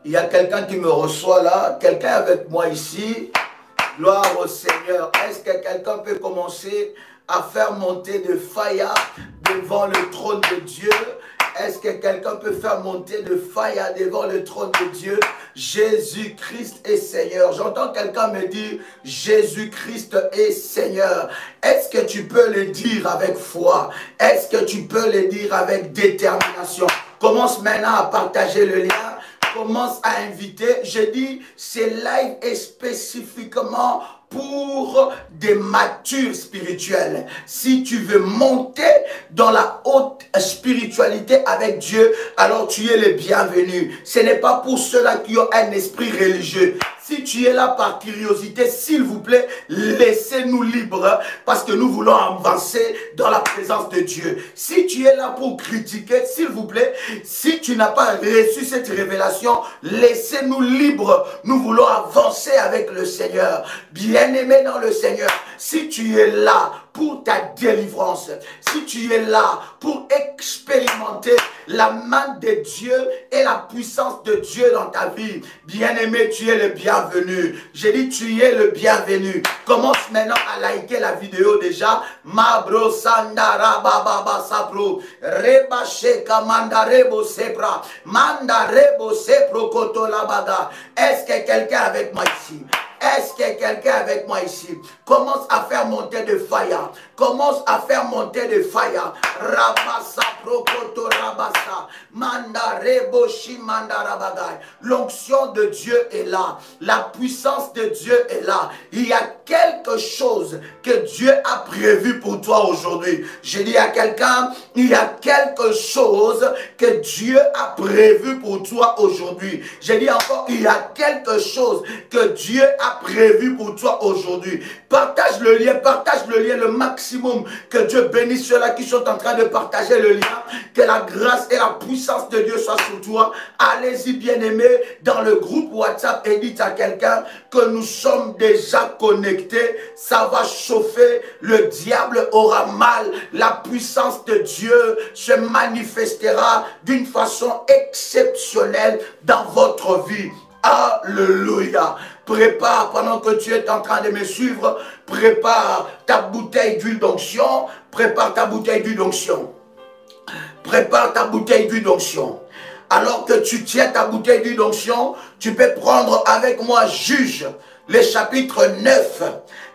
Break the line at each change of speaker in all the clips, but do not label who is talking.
Il y a quelqu'un qui me reçoit là, quelqu'un avec moi ici. Gloire au Seigneur. Est-ce que quelqu'un peut commencer à faire monter de fire devant le trône de Dieu? Est-ce que quelqu'un peut faire monter de fire devant le trône de Dieu? Jésus-Christ est Seigneur. J'entends quelqu'un me dire, Jésus-Christ est Seigneur. Est-ce que tu peux le dire avec foi? Est-ce que tu peux le dire avec détermination? Commence maintenant à partager le lien. Commence à inviter. Je dis, ce live est spécifiquement pour des matures spirituels. Si tu veux monter dans la haute spiritualité avec Dieu, alors tu es le bienvenu. Ce n'est pas pour ceux-là qui ont un esprit religieux. Si tu es là par curiosité, s'il vous plaît, laissez-nous libres parce que nous voulons avancer dans la présence de Dieu. Si tu es là pour critiquer, s'il vous plaît, si tu n'as pas reçu cette révélation, laissez-nous libres. Nous voulons avancer avec le Seigneur. Bien-aimé dans le Seigneur, si tu es là pour ta délivrance, si tu es là pour expérimenter la main de Dieu et la puissance de Dieu dans ta vie, bien-aimé, tu es le bienvenu. J'ai dit, tu es le bienvenu. Commence maintenant à liker la vidéo déjà. Mabro sandara baba sapro reba sheka mandarebo sepra mandarebo sepro koto labaga. Est-ce que quelqu'un avec moi ici? Est-ce qu'il y a quelqu'un avec moi ici? Commence à faire monter de fire. Commence à faire monter de fire. Rabasa prokoto rabasa. Manda reboshi manda rabagay. L'onction de Dieu est là. La puissance de Dieu est là. Il y a quelque chose que Dieu a prévu pour toi aujourd'hui. Je dis à quelqu'un, il y a quelque chose que Dieu a prévu pour toi aujourd'hui. Je dis encore, il y a quelque chose que Dieu a prévu pour toi aujourd'hui. Partage le lien le maximum. Que Dieu bénisse ceux-là qui sont en train de partager le lien. Que la grâce et la puissance de Dieu soient sur toi. Allez-y bien-aimés dans le groupe WhatsApp et dites à quelqu'un que nous sommes déjà connectés. Ça va chauffer. Le diable aura mal. La puissance de Dieu se manifestera d'une façon exceptionnelle dans votre vie. Alléluia. Prépare, pendant que tu es en train de me suivre, prépare ta bouteille d'huile d'onction. Prépare ta bouteille d'huile d'onction. Prépare ta bouteille d'huile d'onction. Alors que tu tiens ta bouteille d'huile d'onction, tu peux prendre avec moi Juge, le chapitre 9.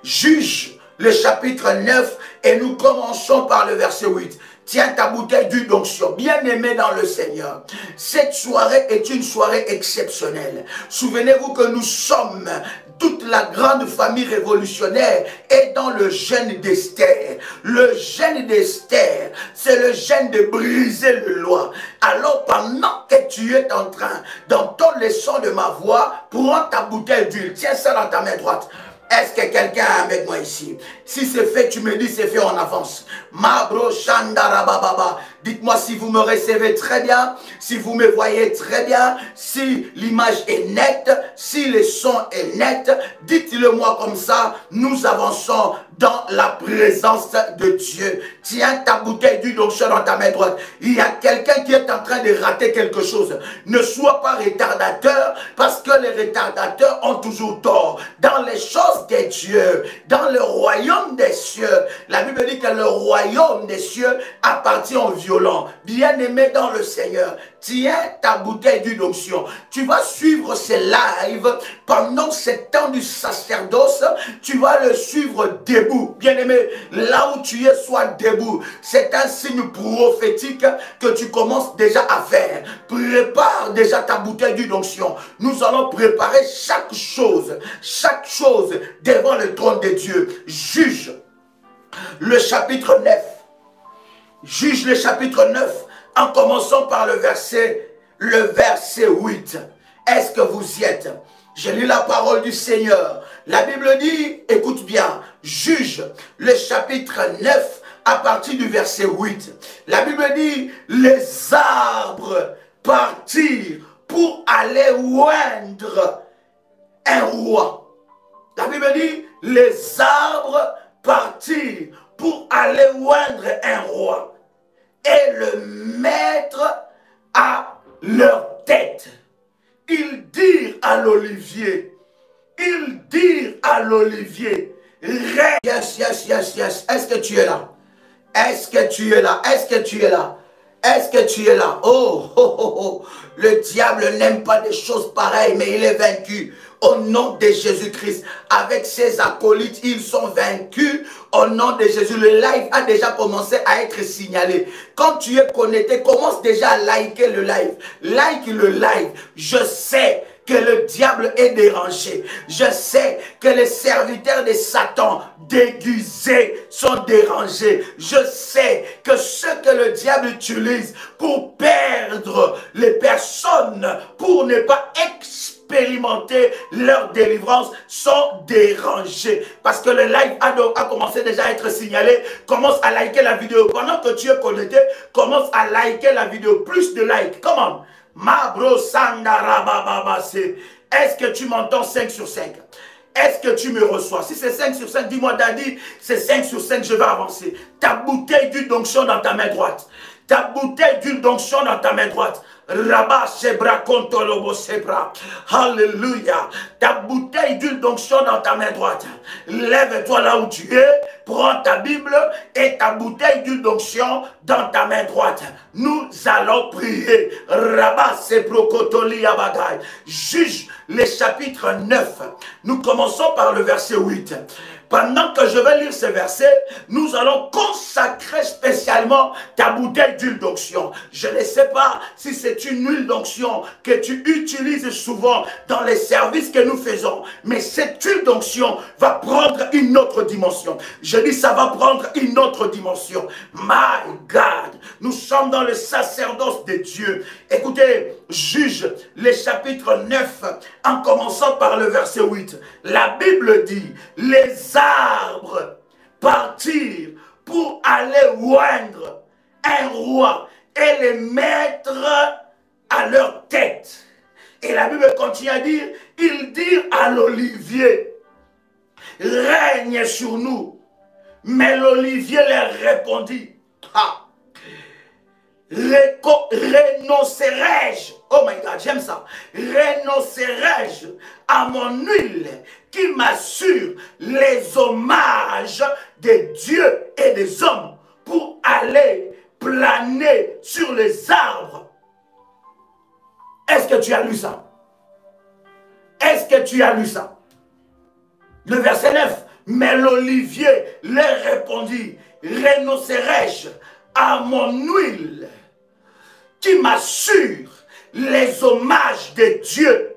Juge, le chapitre 9, et nous commençons par le verset 8. Tiens ta bouteille d'huile d'onction, bien-aimé dans le Seigneur. Cette soirée est une soirée exceptionnelle. Souvenez-vous que nous sommes, toute la grande famille révolutionnaire est dans le jeûne d'Esther. Le jeûne d'Esther, c'est le jeûne de briser le loi. Alors pendant que tu es en train d'entendre le son de ma voix, prends ta bouteille d'huile, tiens ça dans ta main droite. Est-ce que quelqu'un est avec moi ici? Si c'est fait, tu me dis c'est fait en avance. Mabro Shandarababa. Dites-moi si vous me recevez très bien, si vous me voyez très bien, si l'image est nette, si le son est net. Dites-le moi comme ça, nous avançons dans la présence de Dieu. Tiens ta bouteille d'huile d'onction dans ta main droite. Il y a quelqu'un qui est en train de rater quelque chose. Ne sois pas retardateur parce que les retardateurs ont toujours tort. Dans les choses de Dieu, dans le royaume des cieux, la Bible dit que le royaume des cieux appartient aux violents. Bien-aimé dans le Seigneur, tiens ta bouteille d'huile d'onction. Tu vas suivre ces lives pendant ce temps du sacerdoce. Tu vas le suivre debout. Bien-aimé, là où tu es, sois debout. C'est un signe prophétique que tu commences déjà à faire. Prépare déjà ta bouteille d'huile d'onction. Nous allons préparer chaque chose devant le trône de Dieu. Juge le chapitre 9. Juge le chapitre 9 en commençant par le verset 8. Est-ce que vous y êtes? J'ai lu la parole du Seigneur. La Bible dit, écoute bien, Juge le chapitre 9 à partir du verset 8. La Bible dit, les arbres partirent pour aller oindre un roi. La Bible dit, les arbres partirent pour aller oindre un roi et le mettre à leur tête. Ils à l'olivier. Ils dirent à l'olivier, yes, yes, yes, yes. Est-ce que tu es là? Est-ce que tu es là? Est-ce que tu es là? Est-ce que tu es là? Oh, oh, oh, oh. Le diable n'aime pas des choses pareilles, mais il est vaincu. Au nom de Jésus-Christ, avec ses acolytes, ils sont vaincus. Au nom de Jésus, le live a déjà commencé à être signalé. Quand tu es connecté, commence déjà à liker le live. Like le live. Je sais que le diable est dérangé. Je sais que les serviteurs de Satan déguisés sont dérangés. Je sais que ce que le diable utilise pour perdre les personnes, pour ne pas expérimenter leur délivrance, sont dérangés. Parce que le live a commencé déjà à être signalé. Commence à liker la vidéo. Pendant que tu es connecté, commence à liker la vidéo. Plus de likes. Comment? Mabro Sandarabababase. Est-ce que tu m'entends 5 sur 5? Est-ce que tu me reçois? Si c'est 5 sur 5, dis-moi, Daddy, c'est 5 sur 5, je vais avancer. Ta bouteille d'huile d'onction dans ta main droite. Ta bouteille d'huile d'onction dans ta main droite. Rabba Sebra Kontolobo Sebra. Alléluia. Ta bouteille d'huile d'onction dans ta main droite. Lève-toi là où tu es. Prends ta Bible et ta bouteille d'huile d'onction dans ta main droite. Nous allons prier. Rabba Sebro Kotoli Abagay. Juge les chapitres 9. Nous commençons par le verset 8. Pendant que je vais lire ce verset, nous allons consacrer spécialement ta bouteille d'huile d'onction. Je ne sais pas si c'est une huile d'onction que tu utilises souvent dans les services que nous faisons, mais cette huile d'onction va prendre une autre dimension. Je dis ça va prendre une autre dimension. My God, nous sommes dans le sacerdoce de Dieu. Écoutez, Juge les chapitres 9 en commençant par le verset 8. La Bible dit, les arbres partirent pour aller oindre un roi et les mettre à leur tête. Et la Bible continue à dire, ils dirent à l'olivier, règne sur nous. Mais l'olivier leur répondit, renoncerai-je, oh my God, j'aime ça, renoncerai-je à mon huile qui m'assure les hommages des dieux et des hommes pour aller planer sur les arbres. Est-ce que tu as lu ça? Est-ce que tu as lu ça? Le verset 9, mais l'olivier leur répondit, renoncerai-je à mon huile qui m'assure les hommages de Dieu.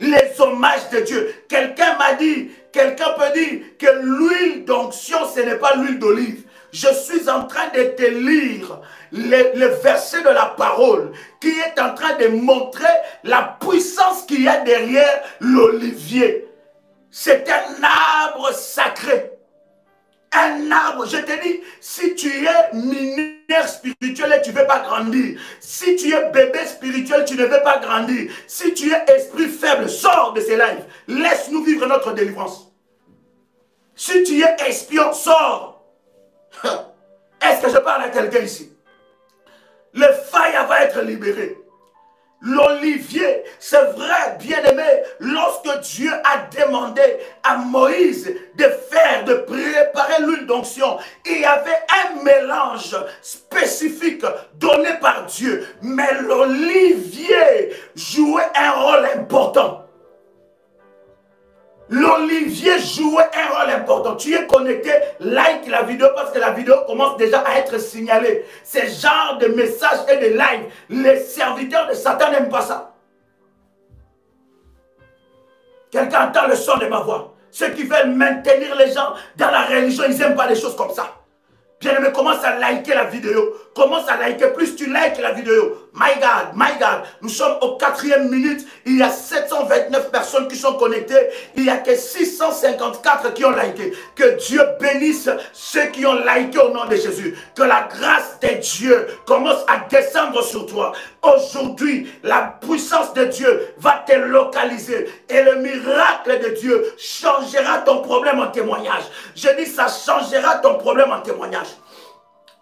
Les hommages de Dieu. Quelqu'un m'a dit, quelqu'un peut dire que l'huile d'onction, ce n'est pas l'huile d'olive. Je suis en train de te lire le verset de la parole qui est en train de montrer la puissance qu'il y a derrière l'olivier. C'est un arbre sacré. Un arbre, je te dis, si tu es mineur spirituel et tu ne veux pas grandir, si tu es bébé spirituel, tu ne veux pas grandir, si tu es esprit faible, sors de ces lives, laisse-nous vivre notre délivrance. Si tu es espion, sors. Est-ce que je parle à quelqu'un ici? Le faïa va être libéré. L'olivier, c'est vrai, bien-aimé, lorsque Dieu a demandé à Moïse de préparer l'huile d'onction, il y avait un mélange spécifique donné par Dieu, mais l'olivier jouait un rôle important. L'olivier jouait un rôle important. Tu es connecté, like la vidéo parce que la vidéo commence déjà à être signalée. Ce genre de messages et de live, les serviteurs de Satan n'aiment pas ça. Quelqu'un entend le son de ma voix. Ceux qui veulent maintenir les gens dans la religion, ils n'aiment pas les choses comme ça. Bien-aimé, commence à liker la vidéo. Commence à liker. Plus tu likes la vidéo. My God, nous sommes au 4e minute. Il y a 729 personnes qui sont connectées. Il n'y a que 654 qui ont liké. Que Dieu bénisse ceux qui ont liké au nom de Jésus. Que la grâce de Dieu commence à descendre sur toi. Aujourd'hui, la puissance de Dieu va te localiser. Et le miracle de Dieu changera ton problème en témoignage. Je dis, ça changera ton problème en témoignage.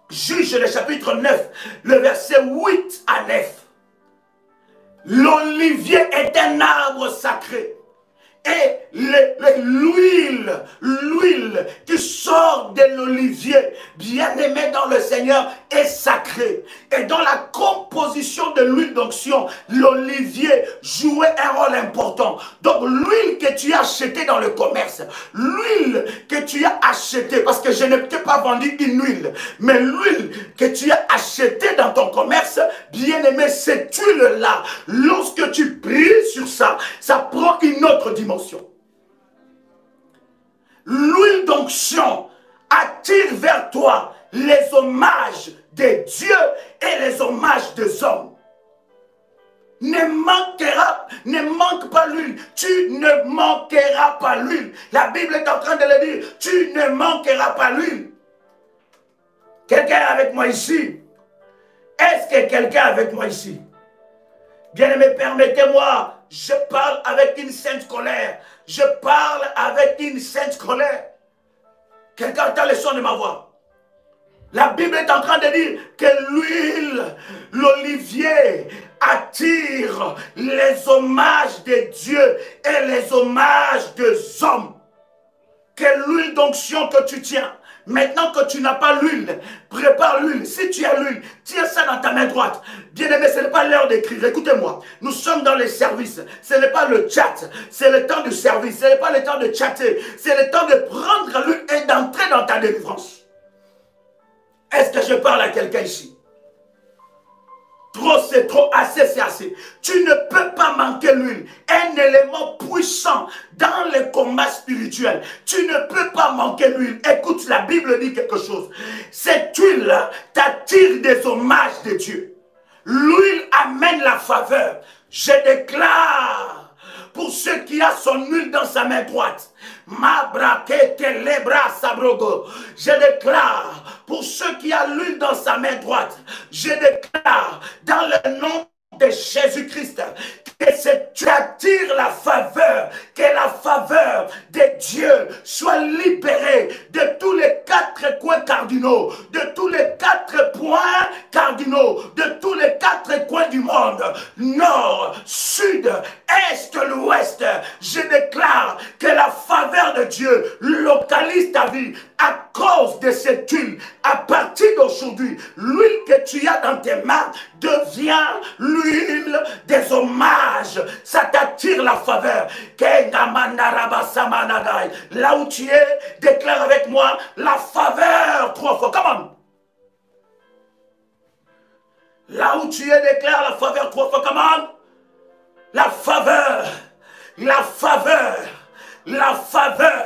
Juge le chapitre 9, le verset 8 à 9. L'olivier est un arbre sacré. Et l'huile qui sort de l'olivier, bien aimé dans le Seigneur, est sacrée. Et dans la composition de l'huile d'onction, l'olivier jouait un rôle important. Donc l'huile que tu as achetée dans le commerce, l'huile que tu as achetée, parce que je ne t'ai pas vendu une huile, mais l'huile que tu as achetée dans ton commerce, bien aimé, cette huile-là, lorsque tu pries sur ça, ça prend une autre dimension. L'huile d'onction attire vers toi les hommages de Dieu et les hommages des hommes. Ne manque pas l'huile. Tu ne manqueras pas l'huile. La Bible est en train de le dire. Tu ne manqueras pas l'huile. Quelqu'un est avec moi ici? Est-ce que quelqu'un est avec moi ici? Bien-aimé, permettez-moi, je parle avec une sainte colère. Je parle avec une sainte colère. Quelqu'un entend le son de ma voix. La Bible est en train de dire que l'huile, l'olivier, attire les hommages de Dieu et les hommages des hommes. Que l'huile d'onction que tu tiens, maintenant que tu n'as pas l'huile, prépare l'huile. Si tu as l'huile, tiens ça dans ta main droite. Bien-aimé, ce n'est pas l'heure d'écrire. Écoutez-moi, nous sommes dans les services. Ce n'est pas le chat, c'est le temps du service. Ce n'est pas le temps de chatter. C'est le temps de prendre l'huile et d'entrer dans ta délivrance. Est-ce que je parle à quelqu'un ici? Trop c'est trop, assez c'est assez. Tu ne peux pas manquer l'huile. Un élément puissant dans le combat spirituel. Tu ne peux pas manquer l'huile. Écoute, la Bible dit quelque chose. Cette huile-là t'attire des hommages de Dieu. L'huile amène la faveur. Je déclare pour ceux qui a son huile dans sa main droite. Je déclare pour ceux qui a l'huile dans sa main droite. Je déclare dans le nom de Jésus-Christ que tu attires la faveur, que la faveur de Dieu soit libérée de tous les 4 coins cardinaux, de tous les 4 points cardinaux, de tous les 4 coins du monde, nord, sud, est, l'ouest. Je déclare que la faveur de Dieu localise ta vie à cause de cette huile. À partir d'aujourd'hui, l'huile que tu as dans tes mains devient l'huile des hommages. Ça t'attire la faveur. Là où tu es, déclare avec moi la faveur 3 fois. Come on. Là où tu es, déclare la faveur 3 fois. Come on. La faveur. La faveur. La faveur.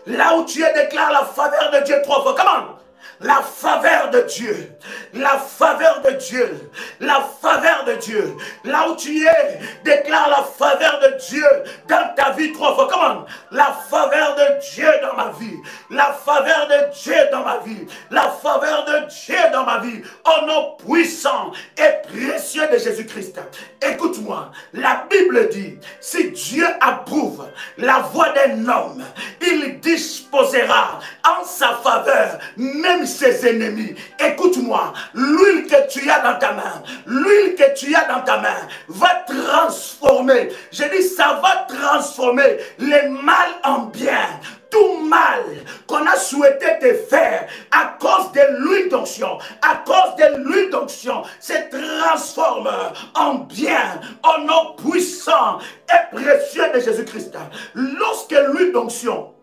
Là où tu es, déclare la faveur de Dieu 3 fois. Comment? La faveur de Dieu. La faveur de Dieu. La faveur de Dieu. Là où tu es, déclare la faveur de Dieu dans ta vie 3 fois. Comment? La faveur de Dieu dans ma vie. La faveur de Dieu dans ma vie. La faveur de Dieu dans ma vie. Au nom puissant et précieux de Jésus-Christ. Écoute-moi. La Bible dit, si Dieu approuve la voix d'un homme, il disposera en sa faveur même ses ennemis. Écoute-moi, l'huile que tu as dans ta main, l'huile que tu as dans ta main va transformer, je dis ça va transformer les mal en bien. Tout mal qu'on a souhaité te faire à cause de l'huile d'onction, à cause de l'huile d'onction, se transforme en bien, au nom puissant et précieux de Jésus-Christ. Lorsque l'huile d'onction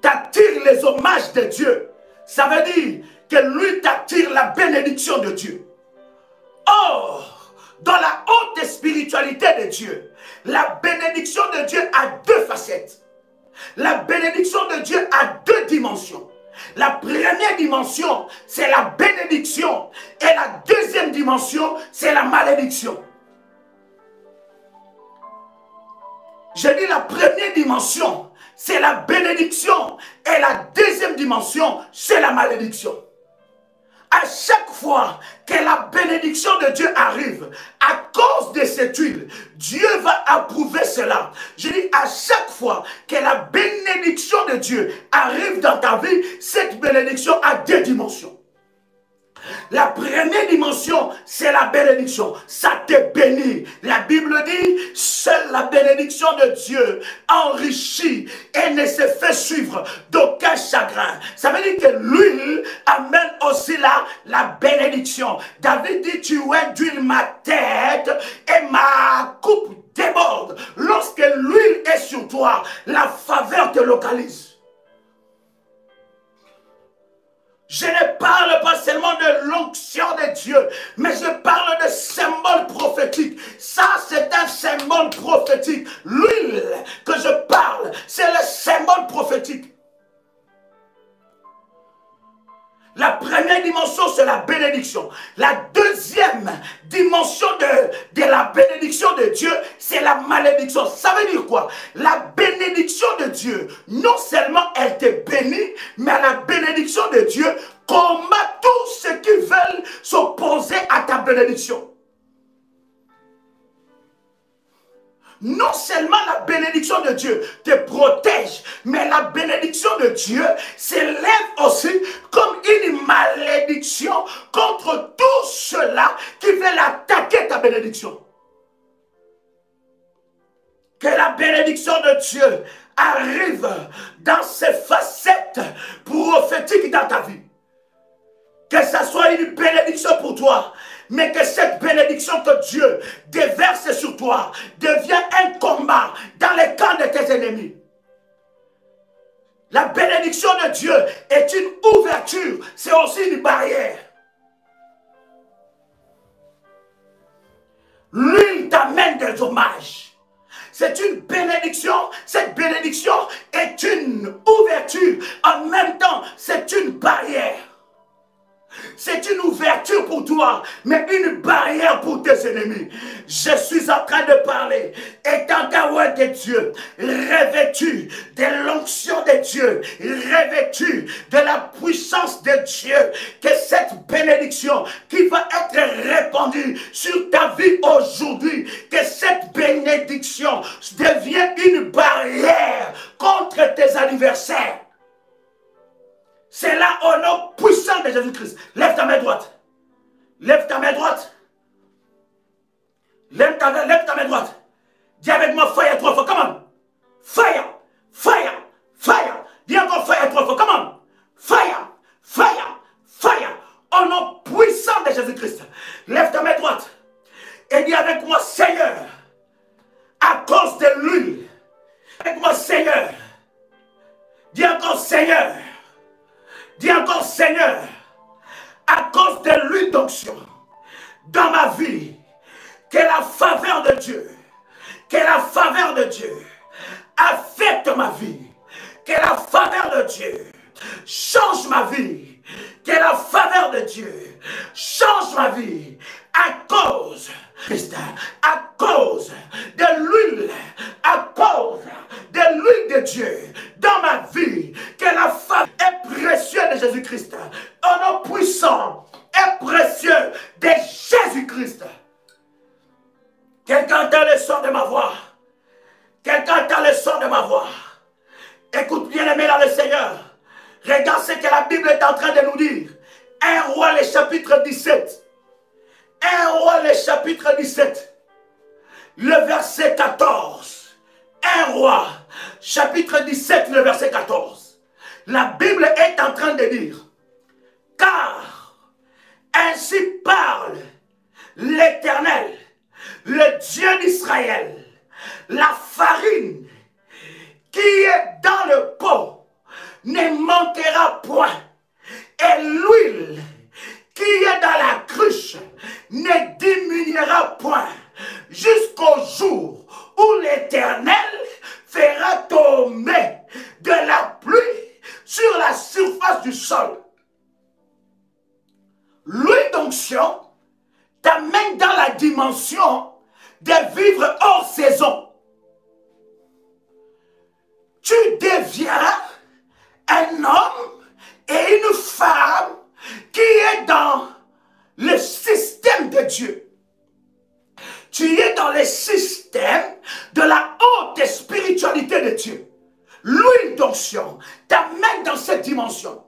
t'attire les hommages de Dieu, ça veut dire que lui t'attire la bénédiction de Dieu. Or, dans la haute spiritualité de Dieu, la bénédiction de Dieu a 2 facettes. La bénédiction de Dieu a 2 dimensions. La première dimension, c'est la bénédiction. Et la deuxième dimension, c'est la malédiction. Je dis la première dimension, c'est la bénédiction. Et la deuxième dimension, c'est la malédiction. À chaque fois que la bénédiction de Dieu arrive, à cause de cette huile, Dieu va approuver cela. Je dis à chaque fois que la bénédiction de Dieu arrive dans ta vie, cette bénédiction a 2 dimensions. La première dimension, c'est la bénédiction. Ça te bénit. La Bible dit, seule la bénédiction de Dieu enrichit et ne se fait suivre d'aucun chagrin. Ça veut dire que l'huile amène aussi la bénédiction. David dit, tu induis ma tête et ma coupe déborde. Lorsque l'huile est sur toi, la faveur te localise. Je ne parle pas seulement de l'onction de Dieu, mais je parle de symbole prophétique. Ça, c'est un symbole prophétique. L'huile que je parle, c'est le symbole prophétique. La première dimension, c'est la bénédiction. La deuxième dimension de la bénédiction de Dieu, c'est la malédiction. Ça veut dire quoi? La bénédiction de Dieu, non seulement elle te bénit, mais la bénédiction de Dieu combat tous ceux qui veulent s'opposer à ta bénédiction. Non seulement la bénédiction de Dieu te protège, mais la bénédiction de Dieu s'élève aussi comme une malédiction contre tous ceux-là qui veulent attaquer ta bénédiction. Que la bénédiction de Dieu arrive dans ses facettes prophétiques dans ta vie. Que ça soit une bénédiction pour toi, mais que cette bénédiction que Dieu déverse sur toi devient un combat dans les camps de tes ennemis. La bénédiction de Dieu est une ouverture, c'est aussi une barrière. L'huile t'amène des hommages. C'est une bénédiction, cette bénédiction est une ouverture, en même temps c'est une barrière. C'est une ouverture pour toi, mais une barrière pour tes ennemis. Je suis en train de parler, étant Yahweh de Dieu, revêtu de l'onction de Dieu, revêtu de la puissance de Dieu, que cette bénédiction qui va être répandue sur ta vie aujourd'hui, que cette bénédiction devienne une barrière contre tes adversaires. C'est là au nom puissant de Jésus-Christ. Lève ta main droite. Lève ta main droite. Lève ta main droite. Dis avec moi fire 3 fois. Come on. Fire. Fire. Fire. Dis encore fire 3 fois. Come on. Fire. Fire. Fire. Au nom puissant de Jésus-Christ. Lève ta main droite. Et dis avec moi Seigneur. À cause de l'huile. Avec moi Seigneur. Dis encore Seigneur. Dis encore Seigneur, à cause de l'huile d'onction dans ma vie, que la faveur de Dieu, affecte ma vie, que la faveur de Dieu change ma vie, que la faveur de Dieu change ma vie à cause de l'huile, de Dieu dans ma vie, que la faveur est précieuse de Jésus-Christ, un nom puissant et précieux de Jésus-Christ. Quelqu'un entend le son de ma voix. Quelqu'un entend le son de ma voix. Écoute bien aimé dans le Seigneur. Regarde ce que la Bible est en train de nous dire. 1 Roi le chapitre 17. 1 Roi le chapitre 17. Le verset 14. 1 Roi chapitre 17, le verset 14. La Bible est en train de dire, car ainsi parle l'Éternel, le Dieu d'Israël, la farine qui est dans le pot ne manquera point, et l'huile qui est dans la cruche ne diminuera point, jusqu'au jour où l'Éternel fera tomber de la pluie sur la surface du sol. L'huile d'onction t'amène dans la dimension de vivre hors saison. Tu deviens un homme et une femme qui est dans le système de Dieu. Tu es dans le système de la haute spiritualité de Dieu. L'huile d'onction t'amène dans cette dimension.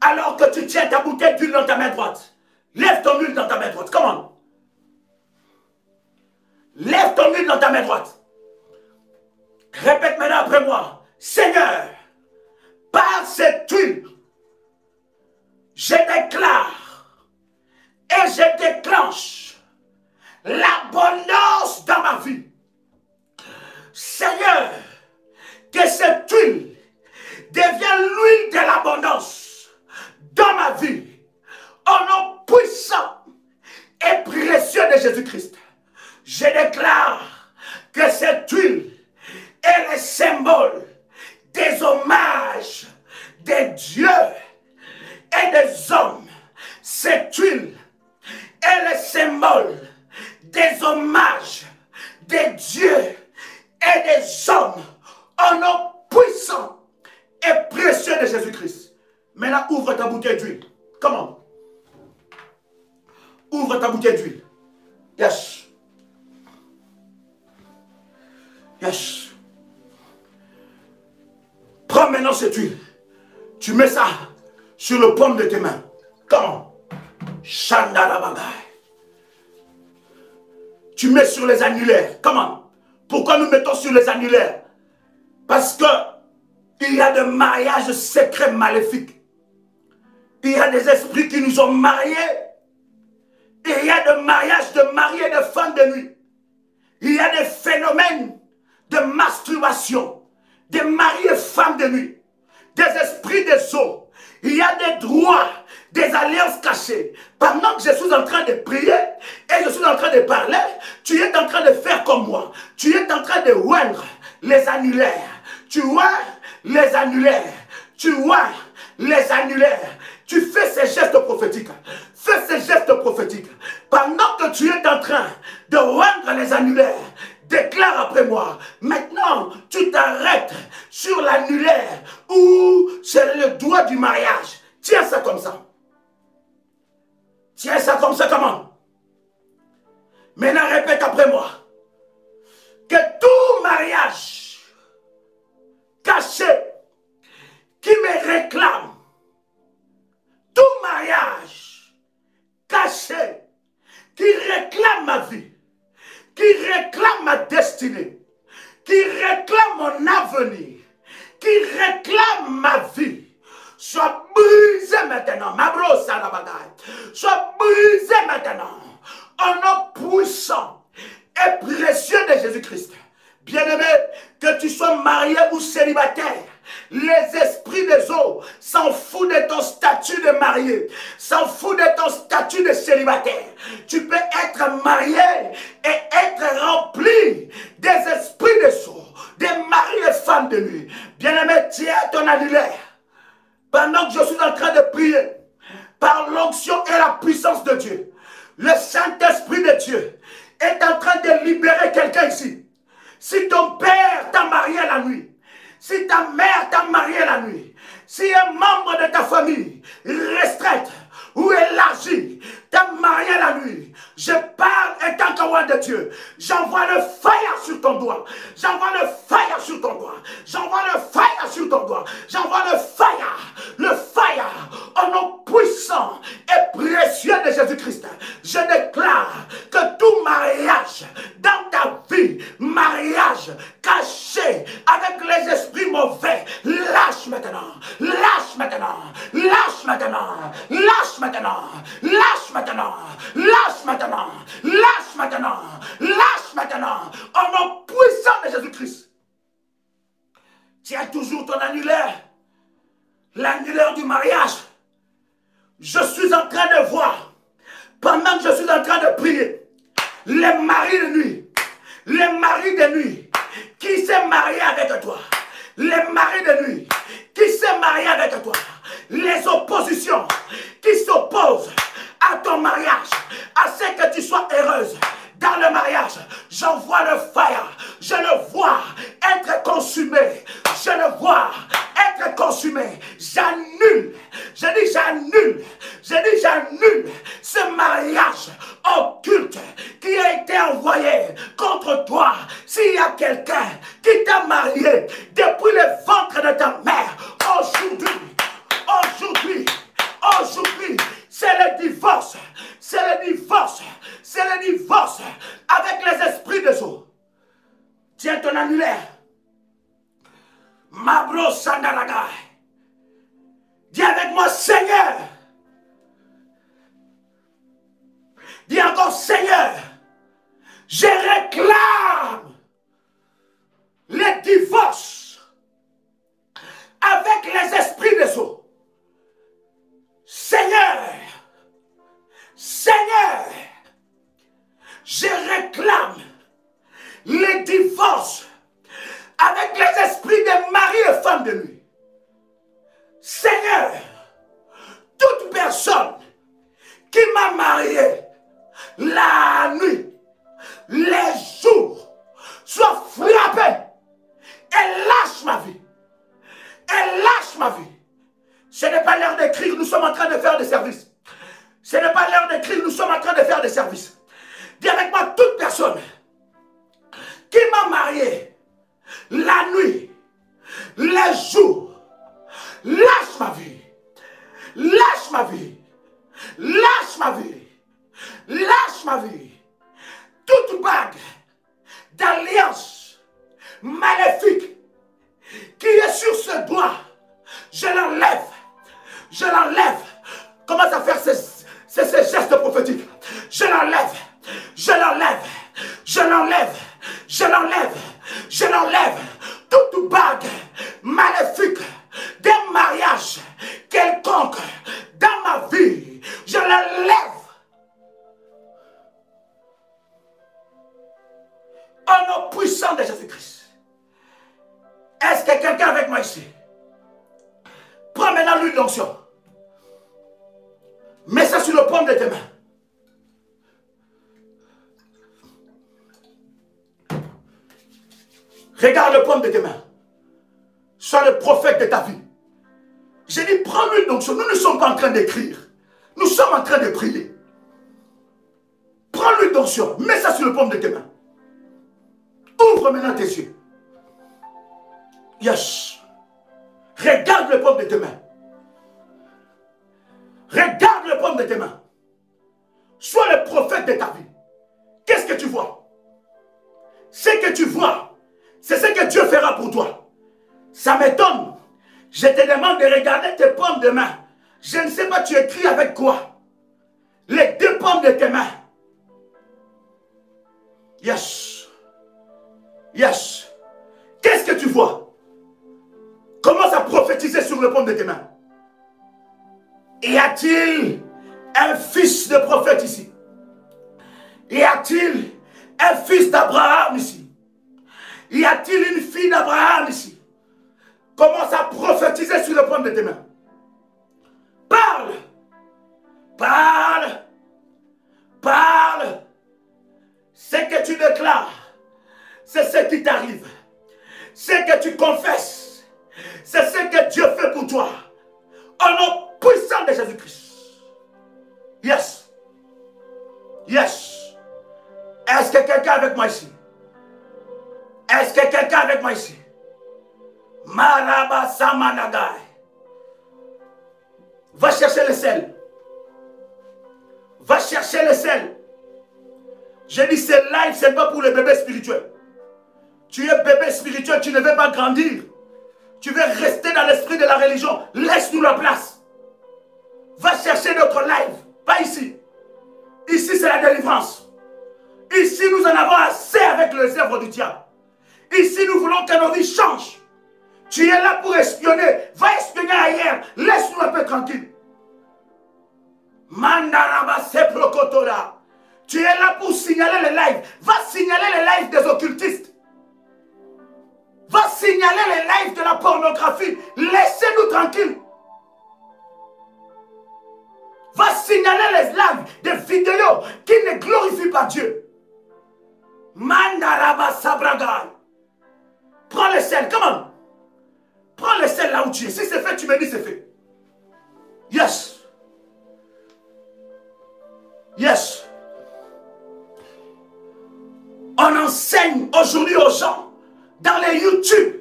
Alors que tu tiens ta bouteille d'huile dans ta main droite, lève ton huile dans ta main droite. Comment? Lève ton huile dans ta main droite. Répète maintenant après moi. Seigneur, par cette huile, je déclare et je déclenche l'abondance dans ma vie. Seigneur, que cette huile devienne l'huile de l'abondance dans ma vie. Au nom puissant et précieux de Jésus-Christ, je déclare que cette huile est le symbole des hommages des dieux et des hommes. Cette huile est le symbole des hommages des dieux et des hommes au nom puissant et précieux de Jésus-Christ. Maintenant, ouvre ta bouteille d'huile. Comment? Ouvre ta bouteille d'huile. Yes. Yes. Prends maintenant cette huile. Tu mets ça sur le paume de tes mains. Comment? Shandalabagay. Tu mets sur les annulaires. Comment? Pourquoi nous mettons sur les annulaires? Parce que il y a des mariages secrets maléfiques. Il y a des esprits qui nous ont mariés. Et il y a des mariages de mari et de femme de nuit. Il y a des phénomènes de masturbation, des maris et femmes de nuit, des esprits des eaux. Il y a des droits, des alliances cachées. Pendant que je suis en train de prier et je suis en train de parler, tu es en train de faire comme moi. Tu es en train de oindre les annulaires. Tu vois les annulaires. Tu vois les annulaires. Tu fais ces gestes prophétiques. Fais ces gestes prophétiques. Pendant que tu es en train de oindre les annulaires, déclare après moi. Maintenant, tu t'arrêtes sur l'annulaire où c'est le doigt du mariage. Tiens ça comme ça. Tiens ça comme ça, comment? Maintenant, répète après moi. Que tout mariage caché qui me réclame, tout mariage caché qui réclame ma vie, qui réclame ma destinée, qui réclame mon avenir, qui réclame ma vie, soit brisé maintenant. Ma brosse à la bagaille. Soit brisé maintenant. Au nom puissant et précieux de Jésus-Christ. Bien-aimé, que tu sois marié ou célibataire, les esprits des eaux s'en foutent de ton statut de marié, s'en foutent de ton statut de célibataire. Tu peux être marié et être rempli des esprits des eaux, des maris et femmes de nuit. Bien-aimé, tiens ton annulaire. Pendant que je suis en train de prier, par l'onction et la puissance de Dieu, le Saint-Esprit de Dieu est en train de libérer quelqu'un ici. Si ton père t'a marié la nuit, si ta mère t'a marié la nuit, si un membre de ta famille restreinte ou élargie t'a marié la nuit, je parle étant qu'un de Dieu. J'envoie le fire sur ton doigt. J'envoie le fire sur ton doigt. J'envoie le fire sur ton doigt. J'envoie le fire au nom puissant et précieux de Jésus-Christ. Je déclare que tout mariage dans ta vie, mariage caché avec les esprits mauvais, lâche maintenant, lâche maintenant, lâche maintenant, lâche maintenant, lâche maintenant, lâche maintenant, lâche maintenant, lâche maintenant, au nom puissant de Jésus-Christ. Tiens toujours ton annulaire, l'annulaire du mariage. Je suis en train de voir, pendant que je suis en train de prier, les maris de nuit, les maris de nuit, qui s'est marié avec toi, les maris de nuit, qui s'est marié avec toi, les oppositions qui s'opposent à ton mariage, à ce que tu sois heureuse dans le mariage. J'envoie le fire, je le vois être consumé, je le vois être consumé. J'annule, je dis j'annule ce mariage occulte qui a été envoyé contre toi. S'il y a quelqu'un qui t'a marié depuis le ventre de ta mère, aujourd'hui, divorce avec les esprits des eaux. Tiens ton annulaire. Mabro Sandaragai. Dis avec moi, Seigneur. Dis encore, Seigneur, je réclame les divorces avec les esprits des eaux. Seigneur, Seigneur, je réclame les divorces avec les esprits des maris et femmes de nuit. Seigneur, toute personne qui m'a marié la nuit, les jours, soit frappée et lâche ma vie. Elle lâche ma vie. Ce n'est pas l'heure d'écrire, nous sommes en train de faire des services. Ce n'est pas l'heure d'écrire, nous sommes en train de faire des services. Dis avec moi, toute personne qui m'a marié la nuit, les jours, lâche ma vie. Lâche ma vie. Lâche ma vie. Lâche ma vie. Toute bague d'alliance maléfique qui est sur ce doigt, je l'enlève. Je l'enlève. Commence à faire ces gestes prophétiques. Je l'enlève. Je l'enlève. Je l'enlève. Je l'enlève. Je l'enlève. Toute bague maléfique d'un mariage quelconque dans ma vie, je l'enlève. Au nom puissant de Jésus-Christ. Est-ce que quelqu'un avec moi ici? Prends maintenant l'huile d'onction. Mets ça sur le paume de tes mains. Regarde le paume de tes mains. Sois le prophète de ta vie. J'ai dit, prends l'huile d'onction. Nous ne sommes pas en train d'écrire. Nous sommes en train de prier. Prends l'huile d'onction. Mets ça sur le paume de tes mains. Ouvre maintenant tes yeux. Yes. Regarde le paume de tes mains. Regarde le paume de tes mains. Sois le prophète de ta vie. Qu'est-ce que tu vois? Ce que tu vois, c'est ce que Dieu fera pour toi. Ça m'étonne. Je te demande de regarder tes paumes de main. Je ne sais pas, tu écris avec quoi? Les deux paumes de tes mains. Yes. Yes. Qu'est-ce que tu vois? Commence à prophétiser sur le paume de tes mains. Y a-t-il un fils de prophète ici? Y a-t-il un fils d'Abraham ici? Y a-t-il une fille d'Abraham ici? Commence à prophétiser sur le paume de tes mains. Parle. Parle. Parle. Ce que tu déclares, c'est ce qui t'arrive. Ce que tu confesses, c'est ce que Dieu fait pour toi. Au nom puissant de Jésus-Christ. Yes. Yes. Est-ce que quelqu'un avec moi ici? Est-ce que quelqu'un avec moi ici? Maraba Samanagai. Va chercher le sel. Va chercher le sel. Je dis c'est live, ce n'est pas pour les bébés spirituels. Tu es bébé spirituel, tu ne veux pas grandir. Tu veux rester dans l'esprit de la religion. Laisse-nous la place. Va chercher notre live. Pas ici. Ici, c'est la délivrance. Ici, nous en avons assez avec les œuvres du diable. Ici, nous voulons que nos vies changent. Tu es là pour espionner. Va espionner ailleurs. Laisse-nous un peu tranquille. Mandaraba Seprokotola. Tu es là pour signaler les lives. Va signaler les lives des occultistes. Va signaler les lives de la pornographie. Laissez-nous tranquilles. Va signaler les lives des vidéos qui ne glorifient pas Dieu. Mandaraba Sabraga. Prends le sel, comment? Prends le sel là où tu es. Si c'est fait, tu me dis c'est fait. Yes. Yes. On enseigne aujourd'hui aux gens dans les YouTube.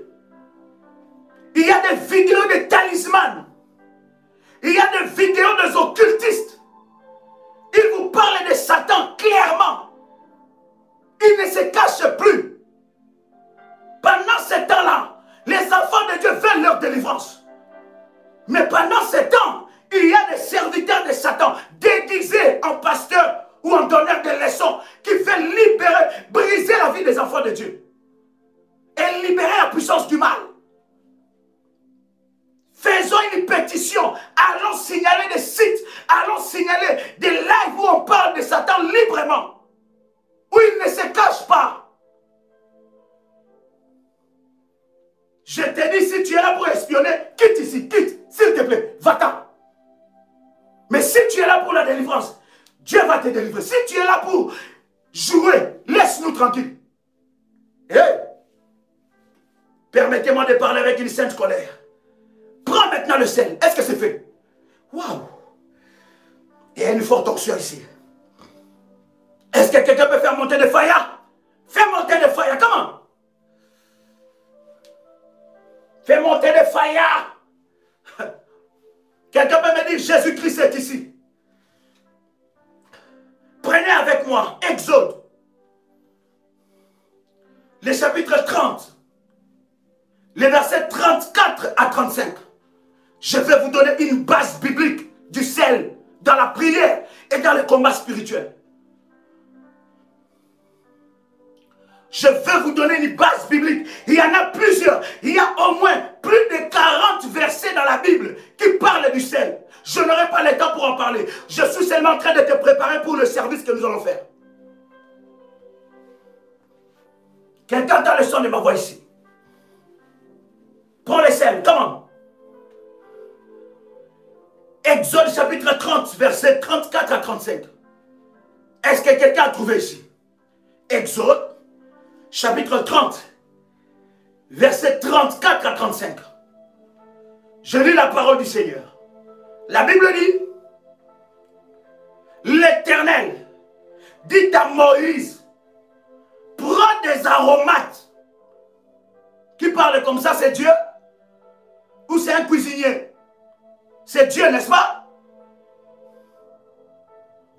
Il y a des vidéos de talismans. Il y a des vidéos des occultistes. Ils vous parlent de Satan clairement. se cachent plus. Pendant ce temps-là, les enfants de Dieu veulent leur délivrance. Mais pendant ce temps, il y a des serviteurs de Satan déguisés en pasteurs ou en donneurs de leçons qui veulent libérer, briser la vie des enfants de Dieu. Et libérer la puissance du mal. Faisons une pétition, allons signaler des sites, allons signaler des lives où on parle de Satan librement, où il ne se cache pas. Je te dis, si tu es là pour espionner, quitte ici, quitte, s'il te plaît, va-t'en. Mais si tu es là pour la délivrance, Dieu va te délivrer. Si tu es là pour jouer, laisse-nous tranquilles. Hey, permettez-moi de parler avec une sainte colère. Prends maintenant le sel. Est-ce que c'est fait? Waouh! Il y a une forte onction ici. Est-ce que quelqu'un peut faire monter des faya? Fais monter des faya. Comment? Fais monter des faya. Quelqu'un peut me dire Jésus-Christ est ici. Prenez avec moi Exode. Le chapitre 30. Les versets 34 à 35. Je vais vous donner une base biblique du sel dans la prière et dans le combat spirituel. Je vais vous donner une base biblique. Il y en a plusieurs. Il y a au moins plus de 40 versets dans la Bible qui parlent du sel. Je n'aurai pas le temps pour en parler. Je suis seulement en train de te préparer pour le service que nous allons faire. Quelqu'un entend le son de ma voix ici. Prends le sel. Comment? Exode chapitre 30, versets 34 à 35. Est-ce que quelqu'un a trouvé ici? Exode chapitre 30, versets 34 à 35. Je lis la parole du Seigneur. La Bible dit, l'Éternel dit à Moïse, prends des aromates. Qui parle comme ça, c'est Dieu? Ou c'est un cuisinier? C'est Dieu, n'est-ce pas?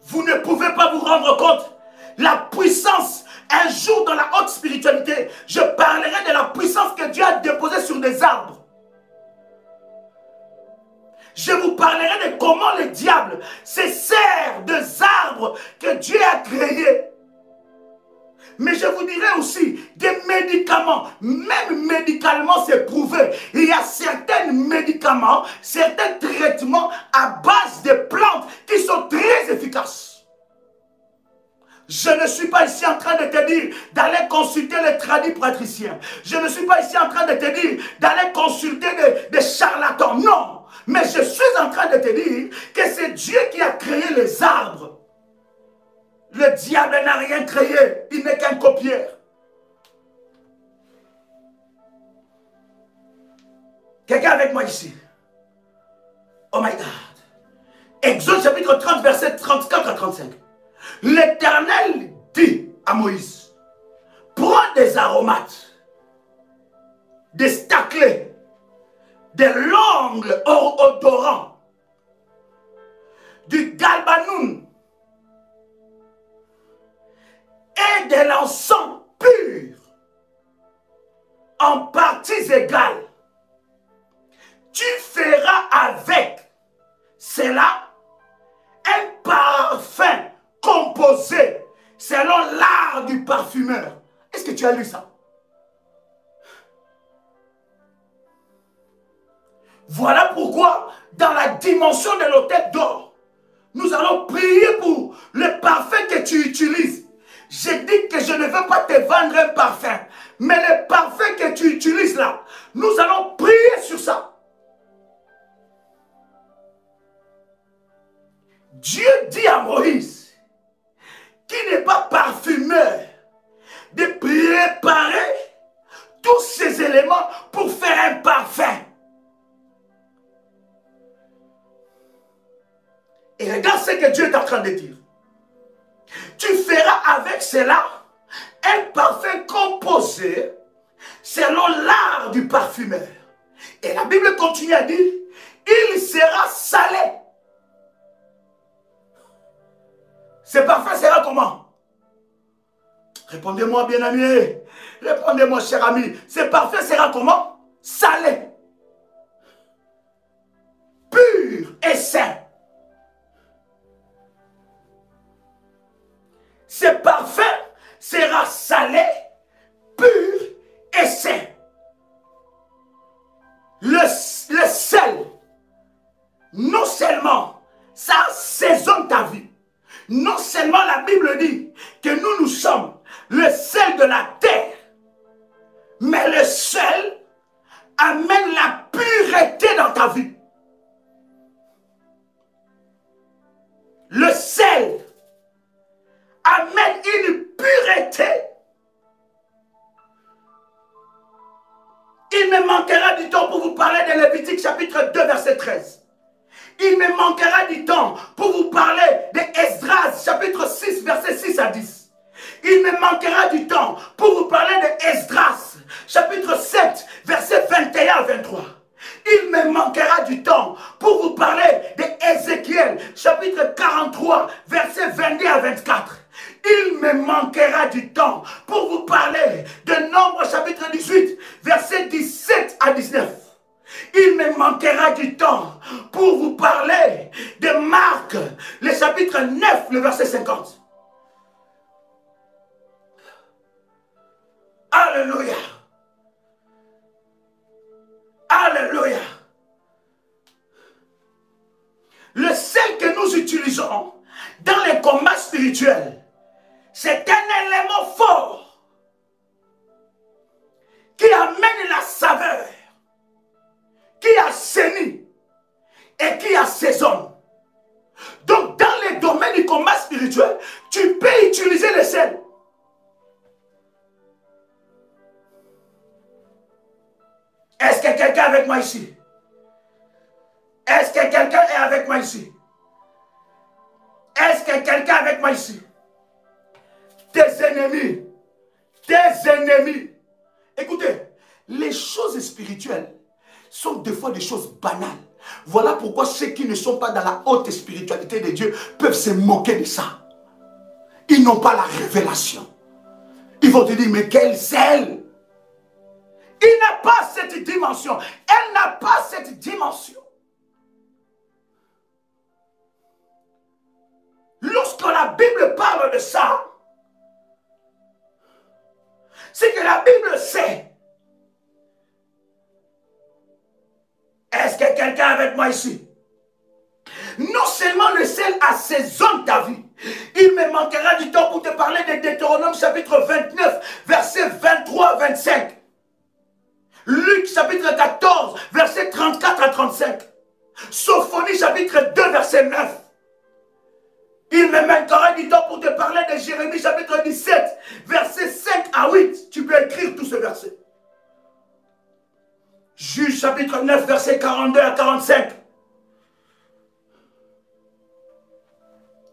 Vous ne pouvez pas vous rendre compte. La puissance, un jour dans la haute spiritualité, je parlerai de la puissance que Dieu a déposée sur des arbres. Je vous parlerai de comment le diable se sert des arbres que Dieu a créés. Mais je vous dirai aussi des médicaments, même médicalement c'est prouvé. Il y a certains médicaments, certains traitements à base de plantes qui sont très efficaces. Je ne suis pas ici en train de te dire d'aller consulter les tradipraticiens. Je ne suis pas ici en train de te dire d'aller consulter des charlatans. Non, mais je suis en train de te dire que c'est Dieu qui a créé les arbres. Le diable n'a rien créé, il n'est qu'un copieur. Quelqu'un avec moi ici? Oh my God. Exode chapitre 30, verset 34 à 35. L'Éternel dit à Moïse, prends des aromates, des staclés, des l'ongle odorant, du galbanoun, et de l'encens pur, en parties égales. Tu feras avec cela un parfum composé selon l'art du parfumeur. Est-ce que tu as lu ça? Voilà pourquoi, dans la dimension de l'autel d'or, nous allons prier pour le parfum que tu utilises. Je dis que je ne veux pas te vendre un parfum, mais le parfum que tu utilises là, nous allons prier sur ça. Dieu dit à Moïse, qui n'est pas parfumeur, de préparer tous ces éléments pour faire un parfum. Et regarde ce que Dieu est en train de dire. Tu feras avec cela un parfum composé selon l'art du parfumeur. Et la Bible continue à dire, il sera salé. Ce parfum sera comment? Répondez-moi, bien-aimé. Répondez-moi, cher ami. C'est parfait sera comment? Salé. Pur et saint. C'est parfait sera salé, pur et saint. Le sel, non seulement ça assaisonne ta vie, non seulement la Bible dit que nous sommes le sel de la terre, mais le sel amène la pureté dans ta vie. Le sel amène une pureté. Il me manquera du temps pour vous parler de Lévitique chapitre 2 verset 13. Il me manquera du temps pour vous parler de Esdras chapitre 6 verset 6 à 10. Il me manquera du temps pour vous parler de Esdras chapitre 7 verset 21 à 23. Il me manquera du temps pour vous parler d'Ézéchiel chapitre 43 verset 22 à 24. Il me manquera du temps pour vous parler de Nombre chapitre 18 verset 17 à 19. Il me manquera du temps pour vous parler de Marc, le chapitre 9, le verset 50. Alléluia. Alléluia. Le sel que nous utilisons dans les combats spirituels, c'est un élément fort qui amène la saveur, qui assainit et qui assaisonne. Donc, dans les domaines du combat spirituel, tu peux utiliser le sel. Est-ce que quelqu'un est avec moi ici? Est-ce que quelqu'un est avec moi ici? Est-ce que quelqu'un est avec moi ici? Tes ennemis. Écoutez, les choses spirituelles sont des fois des choses banales. Voilà pourquoi ceux qui ne sont pas dans la haute spiritualité de Dieu peuvent se moquer de ça. Ils n'ont pas la révélation. Ils vont te dire, mais quel sel! Il n'a pas cette dimension. Elle n'a pas cette dimension. Lorsque la Bible parle de ça, c'est que la Bible sait. Est-ce que quelqu'un est avec moi ici? Non seulement le sel assaisonne ta vie, il me manquera du temps pour te parler de Deutéronome chapitre 29, versets 23 à 25. Luc chapitre 14, versets 34 à 35. Sophonie chapitre 2, verset 9. Il me manquera du temps pour te parler de Jérémie chapitre 17, versets 5 à 8. Tu peux écrire tout ce verset. Juge chapitre 9, verset 42 à 45.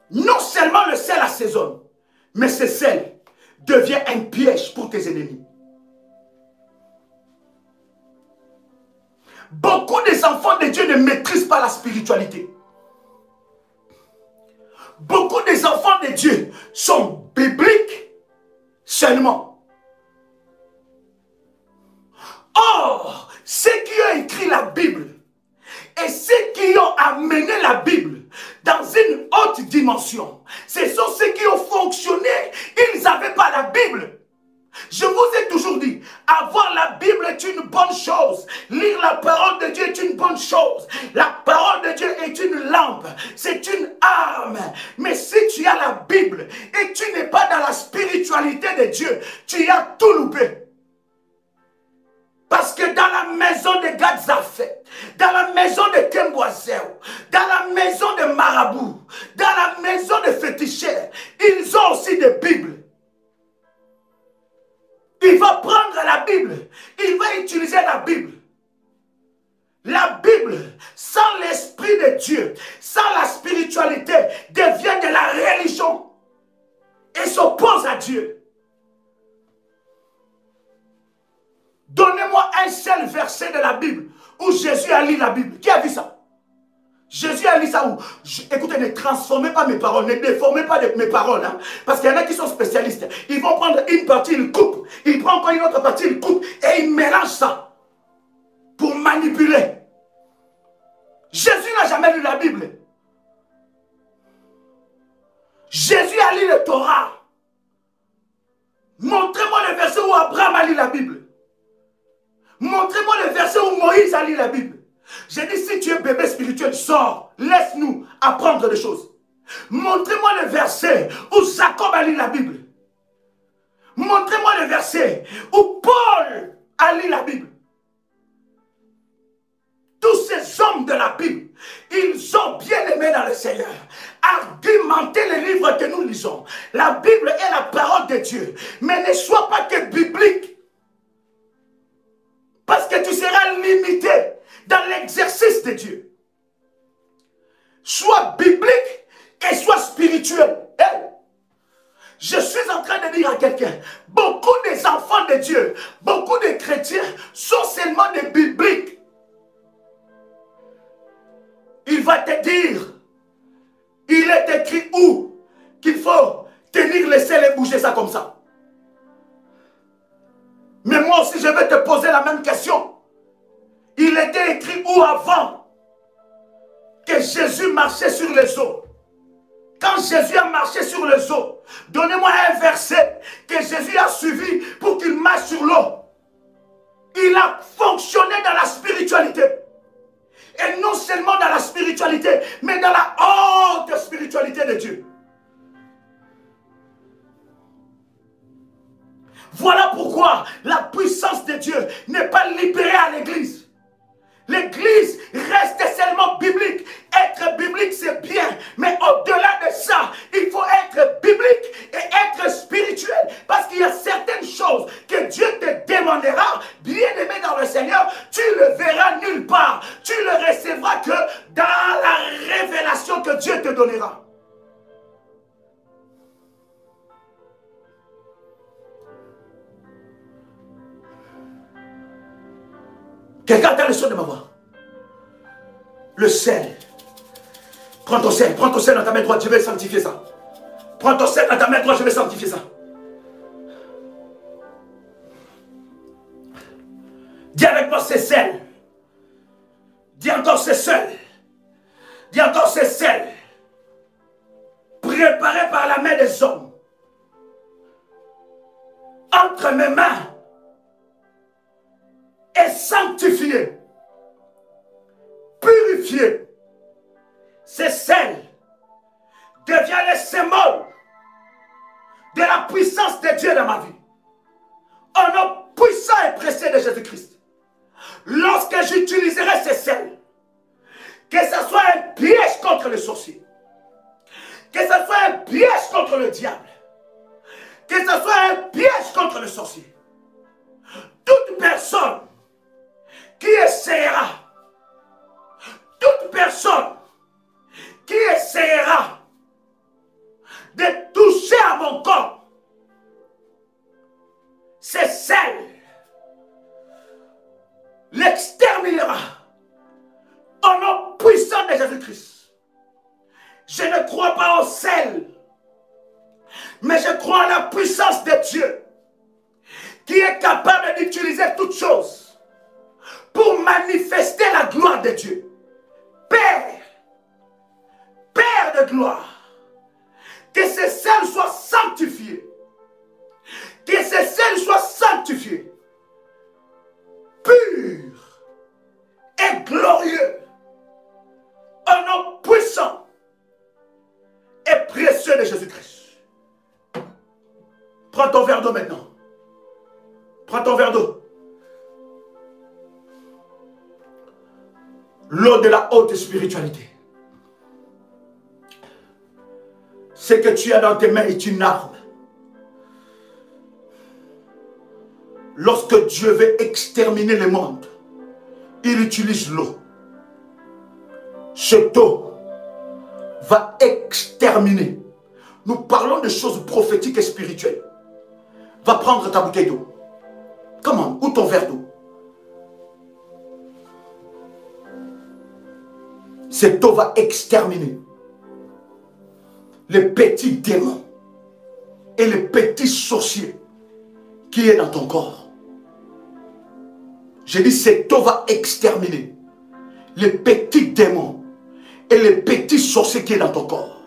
Non seulement le sel assaisonne, mais ce sel devient un piège pour tes ennemis. Beaucoup des enfants de Dieu ne maîtrisent pas la spiritualité. Beaucoup des enfants de Dieu sont bibliques seulement. Or, ceux qui ont écrit la Bible et ceux qui ont amené la Bible dans une haute dimension, ce sont ceux qui ont fonctionné. Ils n'avaient pas la Bible. Je vous ai toujours dit, avoir la Bible est une bonne chose. Lire la parole de Dieu est une bonne chose. La parole de Dieu est une lampe, c'est une arme. Mais si tu as la Bible et tu n'es pas dans la spiritualité de Dieu, tu as tout loupé. Parce que dans la maison de Gadzafé, dans la maison de Kemboiseo, dans la maison de Marabout, dans la maison de féticheurs, ils ont aussi des Bibles. Il va prendre la Bible, il va utiliser la Bible. La Bible, sans l'Esprit de Dieu, sans la spiritualité, devient de la religion et s'oppose à Dieu. Donnez-moi un seul verset de la Bible où Jésus a lu la Bible. Qui a vu ça? Jésus a lu ça où? Écoutez, ne transformez pas mes paroles, ne déformez pas mes paroles. Hein, parce qu'il y en a qui sont spécialistes. Ils vont prendre une partie, il coupe. Il prend encore une autre partie, il coupe. Et il mélange ça pour manipuler. Jésus n'a jamais lu la Bible. Jésus a lu le Torah. Montrez-moi le verset où Abraham a lu la Bible. Montrez-moi le verset où Moïse a lu la Bible. J'ai dit, si tu es bébé spirituel, sors. Laisse-nous apprendre des choses. Montrez-moi le verset où Jacob a lu la Bible. Montrez-moi le verset où Paul a lu la Bible. Tous ces hommes de la Bible, ils ont bien aimé dans le Seigneur argumenter les livres que nous lisons. La Bible est la parole de Dieu, mais ne sois pas que biblique. Parce que tu seras limité dans l'exercice de Dieu. Sois biblique et sois spirituel. Hey, je suis en train de dire à quelqu'un, beaucoup des enfants de Dieu, beaucoup de chrétiens sont seulement des bibliques. Il va te dire, il est écrit où qu'il faut tenir les selles et bouger ça comme ça. Mais moi aussi je vais te poser la même question. Il était écrit où avant que Jésus marchait sur les eaux? Quand Jésus a marché sur les eaux, donnez-moi un verset que Jésus a suivi pour qu'il marche sur l'eau. Il a fonctionné dans la spiritualité. Et non seulement dans la spiritualité, mais dans la haute spiritualité de Dieu. Voilà pourquoi la puissance de Dieu n'est pas libérée à l'église. L'église reste seulement biblique. Être biblique, c'est bien. Mais au-delà de ça, il faut être biblique et être spirituel. Parce qu'il y a certaines choses que Dieu te demandera, bien aimé dans le Seigneur, tu le verras nulle part. Tu le recevras que dans la révélation que Dieu te donnera. Quelqu'un a le son de ma voix. Le sel. Prends ton sel dans ta main droite, je vais sanctifier ça. Prends ton sel dans ta main droite, je vais sanctifier ça. Dis avec moi, c'est sel. Dis encore, c'est sel. Dis encore, c'est sel. Préparé par la main des hommes. Entre mes mains. Et sanctifié, purifié, ce sel devient le symbole de la puissance de Dieu dans ma vie. Au nom puissant et précieux de Jésus-Christ, lorsque j'utiliserai ce sel, que ce soit un piège contre le sorcier, que ce soit un piège contre le diable, que ce soit un piège contre le sorcier, toute personne qui essaiera, toute personne qui essaiera de toucher à mon corps, c'est celle l'exterminera au nom puissant de Jésus-Christ. Je ne crois pas au sel, mais je crois à la puissance de Dieu qui est capable d'utiliser toutes choses pour manifester la gloire de Dieu. Père, Père de gloire, que ce sel soit sanctifié, que ce sel soit sanctifié, pur et glorieux, au nom puissant et précieux de Jésus-Christ. Prends ton verre d'eau maintenant. Prends ton verre d'eau. L'eau de la haute spiritualité. Ce que tu as dans tes mains est une arme. Lorsque Dieu veut exterminer le monde, il utilise l'eau. Cette eau va exterminer. Nous parlons de choses prophétiques et spirituelles. Va prendre ta bouteille d'eau. Comment? Ou ton verre d'eau. Cette eau va exterminer les petits démons et les petits sorciers qui est dans ton corps. J'ai dit, cette eau va exterminer les petits démons et les petits sorciers qui est dans ton corps.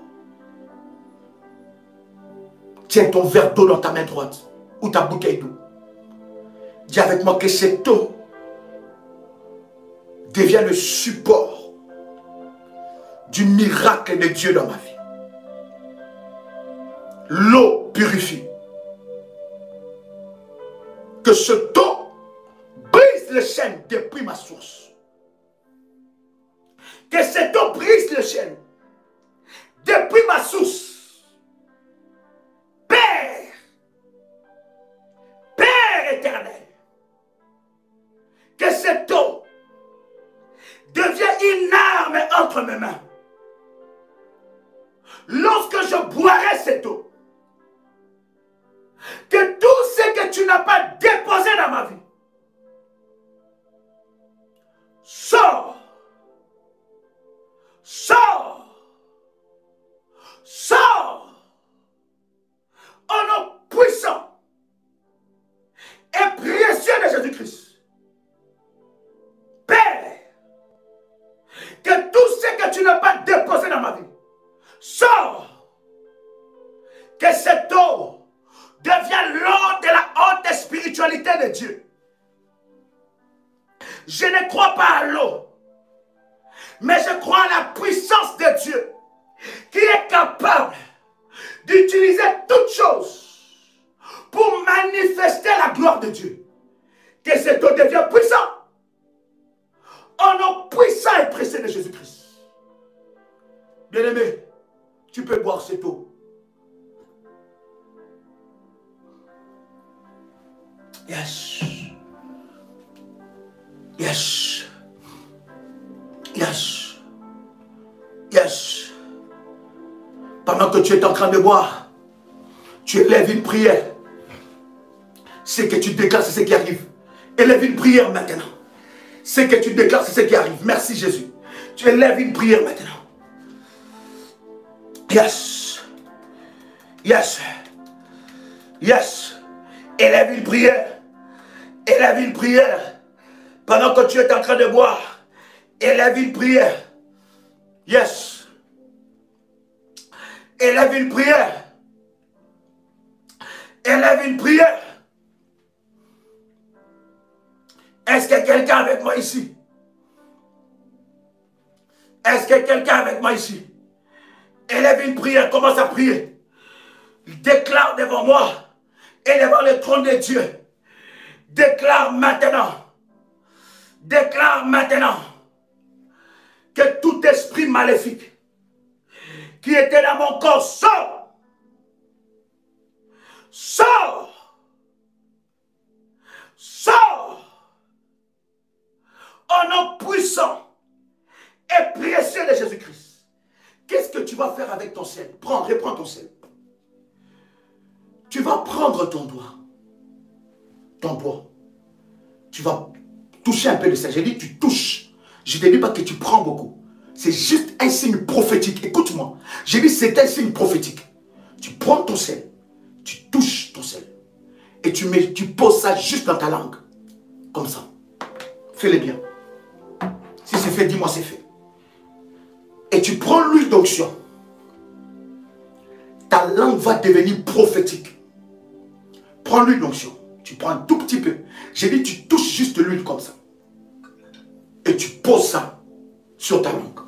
Tiens ton verre d'eau dans ta main droite ou ta bouteille d'eau. Dis avec moi que cette eau devient le support du miracle de Dieu dans ma vie. L'eau purifie. Que cette eau brise les chaînes depuis ma source. Que cette eau brise les chaînes depuis ma source. Père, Père éternel, que cette eau devienne une arme entre mes mains. Lorsque je boirai cette eau, que tout ce que tu n'as pas déposé dans ma vie sort, sort, sort au nom puissant et précieux de Jésus-Christ. Père, que tout ce que tu n'as pas déposé dans ma vie sort, que cette eau devienne l'eau de la haute spiritualité de Dieu. Je ne crois pas à l'eau, mais je crois à la puissance de Dieu qui est capable d'utiliser toutes choses pour manifester la gloire de Dieu. Que cette eau devienne puissante au nom puissant et précieux de Jésus-Christ. Bien-aimé, tu peux boire cette eau. Yes. Yes. Yes. Yes. Pendant que tu es en train de boire, tu élèves une prière. Ce que tu déclares, c'est ce qui arrive. Élève une prière maintenant. Ce que tu déclares, c'est ce qui arrive. Merci Jésus. Tu élèves une prière maintenant. Yes. Yes. Yes. Élève une prière. Élève une prière. Pendant que tu es en train de boire, élève une prière. Yes. Élève une prière. Élève une prière. Est-ce qu'il y a quelqu'un avec moi ici? Est-ce qu'il y a quelqu'un avec moi ici? Élève une prière, commence à prier. Déclare devant moi et devant le trône de Dieu. Déclare maintenant que tout esprit maléfique qui était dans mon corps sort. Sort. Sort. Au nom puissant et précieux de Jésus-Christ. Qu'est-ce que tu vas faire avec ton sel? Reprends ton sel. Tu vas prendre ton doigt. Tu vas toucher un peu de sel. J'ai dit tu touches. Je ne te dis pas que tu prends beaucoup. C'est juste un signe prophétique. Écoute-moi. J'ai dit c'est un signe prophétique. Tu prends ton sel. Tu touches ton sel. Et tu poses ça juste dans ta langue. Comme ça. Fais-le bien. Si c'est fait, dis-moi c'est fait. Et tu prends l'huile d'onction. Ta langue va devenir prophétique. Prends l'huile d'onction. Tu prends un tout petit peu. J'ai dit tu touches juste l'huile comme ça. Et tu poses ça sur ta langue.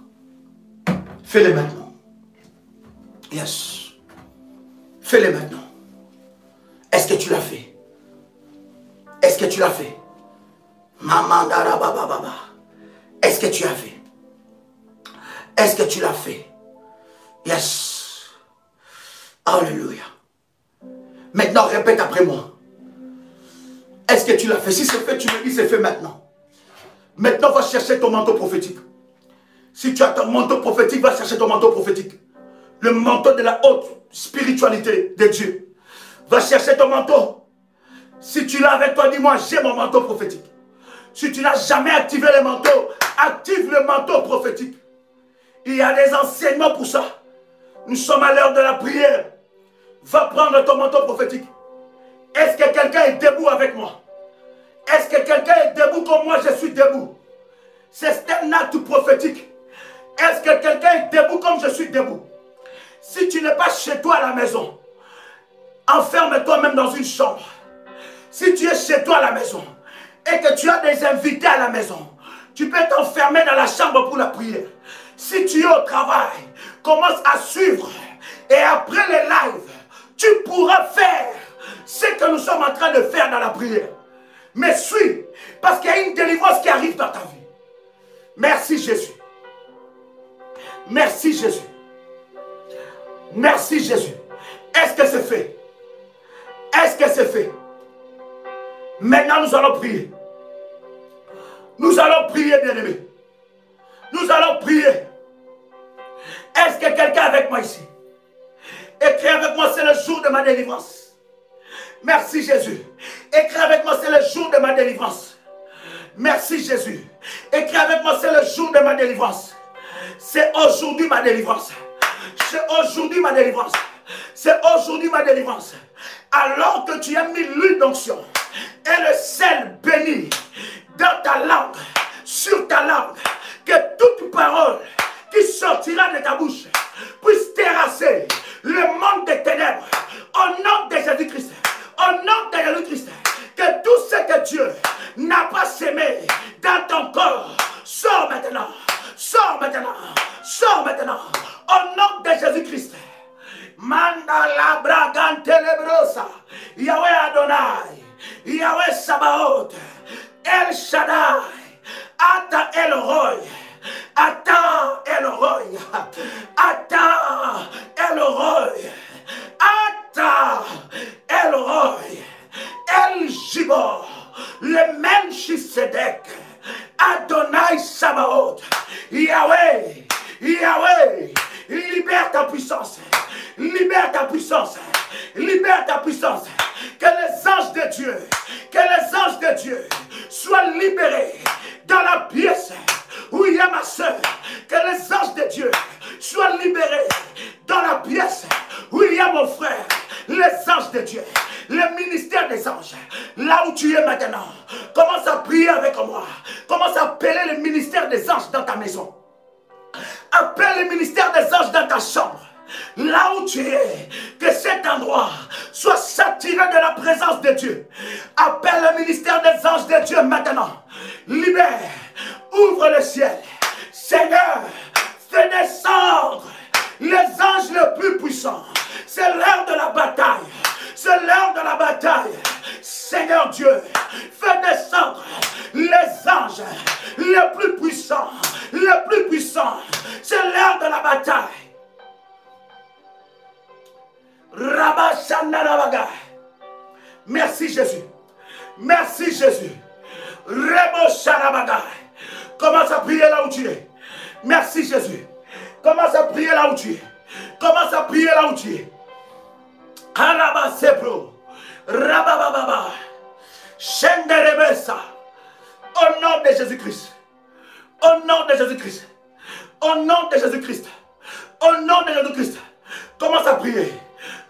Fais-le maintenant. Yes. Fais-le maintenant. Est-ce que tu l'as fait? Est-ce que tu l'as fait? Maman darabababa. Est-ce que tu as fait? Est-ce que tu l'as fait? Yes. Alléluia. Maintenant, répète après moi. Est-ce que tu l'as fait? Si c'est fait, tu me dis c'est fait maintenant. Maintenant, va chercher ton manteau prophétique. Si tu as ton manteau prophétique, va chercher ton manteau prophétique. Le manteau de la haute spiritualité de Dieu. Va chercher ton manteau. Si tu l'as avec toi, dis-moi, j'ai mon manteau prophétique. Si tu n'as jamais activé le manteau, active le manteau prophétique. Il y a des enseignements pour ça. Nous sommes à l'heure de la prière. Va prendre ton manteau prophétique. Est-ce que quelqu'un quelqu'un est debout avec moi? Est-ce que quelqu'un est debout comme moi je suis debout? C'est un acte prophétique. Est-ce que quelqu'un est debout comme je suis debout? Si tu n'es pas chez toi à la maison, enferme-toi même dans une chambre. Si tu es chez toi à la maison et que tu as des invités à la maison, tu peux t'enfermer dans la chambre pour la prière. Si tu es au travail, commence à suivre. Et après les lives, tu pourras faire ce que nous sommes en train de faire dans la prière. Mais suis, parce qu'il y a une délivrance qui arrive dans ta vie. Merci Jésus. Merci Jésus. Merci Jésus. Est-ce que c'est fait? Est-ce que c'est fait? Maintenant nous allons prier. Nous allons prier, bien-aimés. Nous allons prier. Est-ce que quelqu'un est avec moi ici? Écris avec moi, c'est le jour de ma délivrance. Merci Jésus. Écris avec moi, c'est le jour de ma délivrance. Merci Jésus. Écris avec moi, c'est le jour de ma délivrance. C'est aujourd'hui ma délivrance. C'est aujourd'hui ma délivrance. C'est aujourd'hui ma délivrance. Alors que tu as mis l'huile d'onction et le sel béni dans ta langue, sur ta langue, que toute parole qui sortira de ta bouche puisse terrasser le monde des ténèbres au nom de Jésus-Christ. Au nom de Jésus-Christ, que tout ce que Dieu n'a pas sémé dans ton corps sort maintenant. Sors maintenant. Sors maintenant. Au nom de Jésus-Christ. Mandala bragante lebrosa. Yahweh Adonai. Yahweh Sabaoth. El Shaddai. Ata El Roy. Ata El Roy. Ata El Roy. Ata El Roy. El Gibor. Le Melchisedec. Adonai Sabaoth. Yahweh. Yahweh. Libère ta puissance. Libère ta puissance. Libère ta puissance. Que les anges de Dieu, que les anges de Dieu soient libérés dans la pièce où il y a ma soeur. Que les anges de Dieu soient libérés dans la pièce où il y a mon frère. Les anges de Dieu, le ministère des anges, là où tu es maintenant, commence à prier avec moi. Commence à appeler le ministère des anges dans ta maison. Appelle le ministère des anges dans ta chambre. Là où tu es, que cet endroit soit saturé de la présence de Dieu. Appelle le ministère des anges de Dieu maintenant. Libère, ouvre le ciel. Seigneur, fais descendre les anges les plus puissants. C'est l'heure de la bataille. C'est l'heure de la bataille. Seigneur Dieu, fais descendre les anges les plus puissants. Les plus puissants. C'est l'heure de la bataille. Merci Jésus. Merci Jésus. Commence à prier là où tu es. Merci Jésus. Commence à prier là où tu es. Commence à prier là où tu es. Alabasebro. Rabababa. Shenderebesa. Au nom de Jésus-Christ. Au nom de Jésus-Christ. Au nom de Jésus-Christ. Au nom de Jésus-Christ. Commence à prier.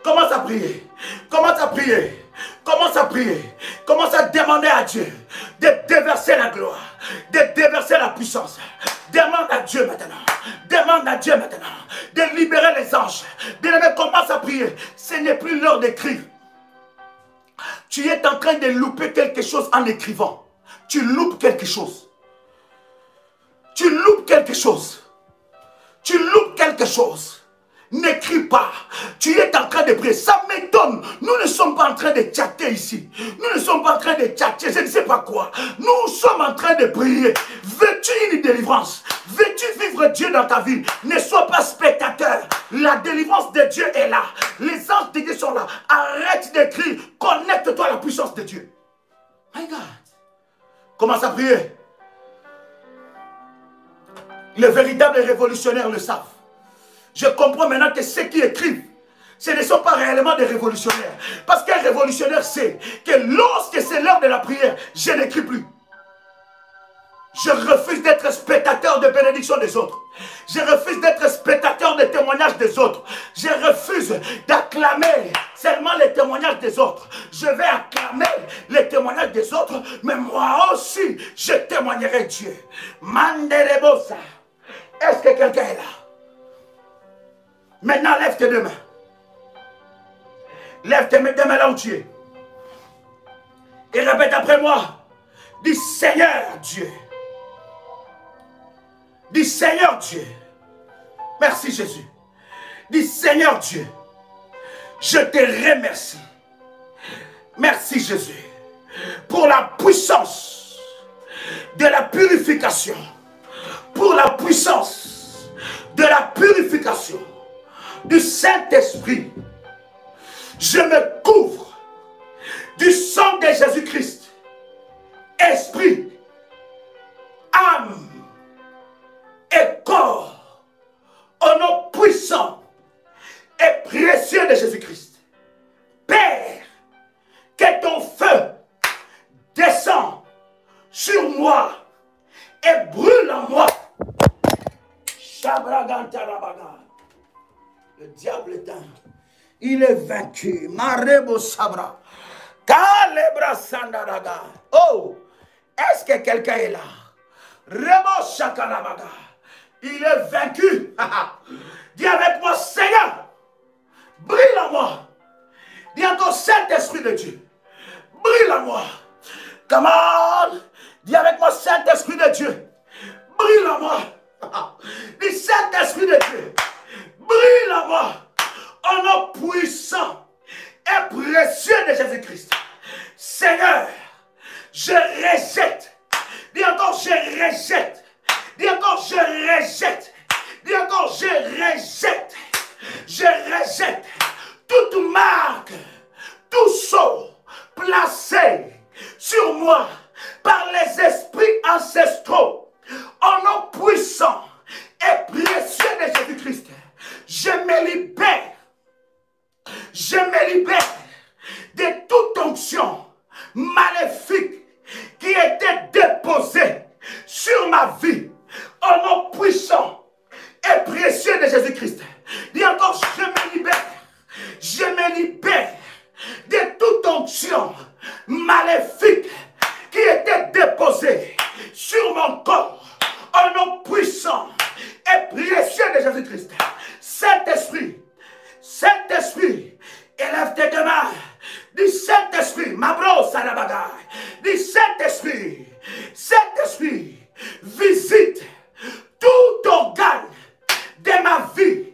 Commence à prier. Commence à prier. Commence à prier. Commence à demander à Dieu de déverser la gloire, de déverser la puissance. Demande à Dieu maintenant. Demande à Dieu maintenant de libérer les anges. Bien-aimé, commence à prier. Ce n'est plus l'heure d'écrire. Tu es en train de louper quelque chose en écrivant. Tu loupes quelque chose. Tu loupes quelque chose. Tu loupes quelque chose. N'écris pas. Tu es en train de prier. Ça m'étonne. Nous ne sommes pas en train de chatter ici. Nous ne sommes pas en train de chatter. Je ne sais pas quoi. Nous sommes en train de prier. Veux-tu une délivrance? Veux-tu vivre Dieu dans ta vie? Ne sois pas spectateur. La délivrance de Dieu est là. Les anges de Dieu sont là. Arrête d'écrire. Connecte-toi à la puissance de Dieu. My God. Commence à prier. Les véritables révolutionnaires le savent. Je comprends maintenant que ceux qui écrivent, ce ne sont pas réellement des révolutionnaires. Parce qu'un révolutionnaire sait que lorsque c'est l'heure de la prière, je n'écris plus. Je refuse d'être spectateur de bénédiction des autres. Je refuse d'être spectateur des témoignages des autres. Je refuse d'acclamer seulement les témoignages des autres. Je vais acclamer les témoignages des autres, mais moi aussi, je témoignerai Dieu. Manderebosa. Est-ce que quelqu'un est là? Maintenant, lève tes deux mains. Lève tes deux mains là où tu es. Et répète après moi. Dis Seigneur Dieu. Dis Seigneur Dieu. Merci Jésus. Dis Seigneur Dieu. Je te remercie. Merci Jésus. Pour la puissance de la purification. Pour la puissance de la purification du Saint-Esprit. Je me couvre du sang de Jésus-Christ. Esprit, âme et corps, au nom puissant et précieux de Jésus-Christ. Père, que ton feu descend sur moi et brûle en moi. Le diable est un. Il est vaincu. Marebo Sabra. Kalebra Sandaraga. Oh, est-ce que quelqu'un est là? Rebo Shakalabaga. Il est vaincu. Dis avec moi, Seigneur, brille en moi. Dis encore, Saint-Esprit de Dieu, brille en moi. Come on. Dis avec moi, Saint-Esprit de Dieu, brille en moi. Dis Saint-Esprit de Dieu, brille en moi. Au nom puissant et précieux de Jésus-Christ. Seigneur, je rejette. Dis encore, je rejette. Dis encore, je rejette. Dis encore, je rejette. Je rejette toute marque, tout sceau placé sur moi par les esprits ancestraux. Au nom puissant et précieux de Jésus-Christ. Je me libère. Je me libère de toute onction maléfique qui était déposée sur ma vie. Au nom puissant et précieux de Jésus-Christ. Dis encore, je me libère. Je me libère de toute onction maléfique qui était déposée sur mon corps. Au nom puissant et précieux de Jésus-Christ. Saint-Esprit, Saint-Esprit, élève tes deux mains. Dis Saint-Esprit, ma brosse à la bagaille. Dis Saint-Esprit, Saint-Esprit, visite tout organe de ma vie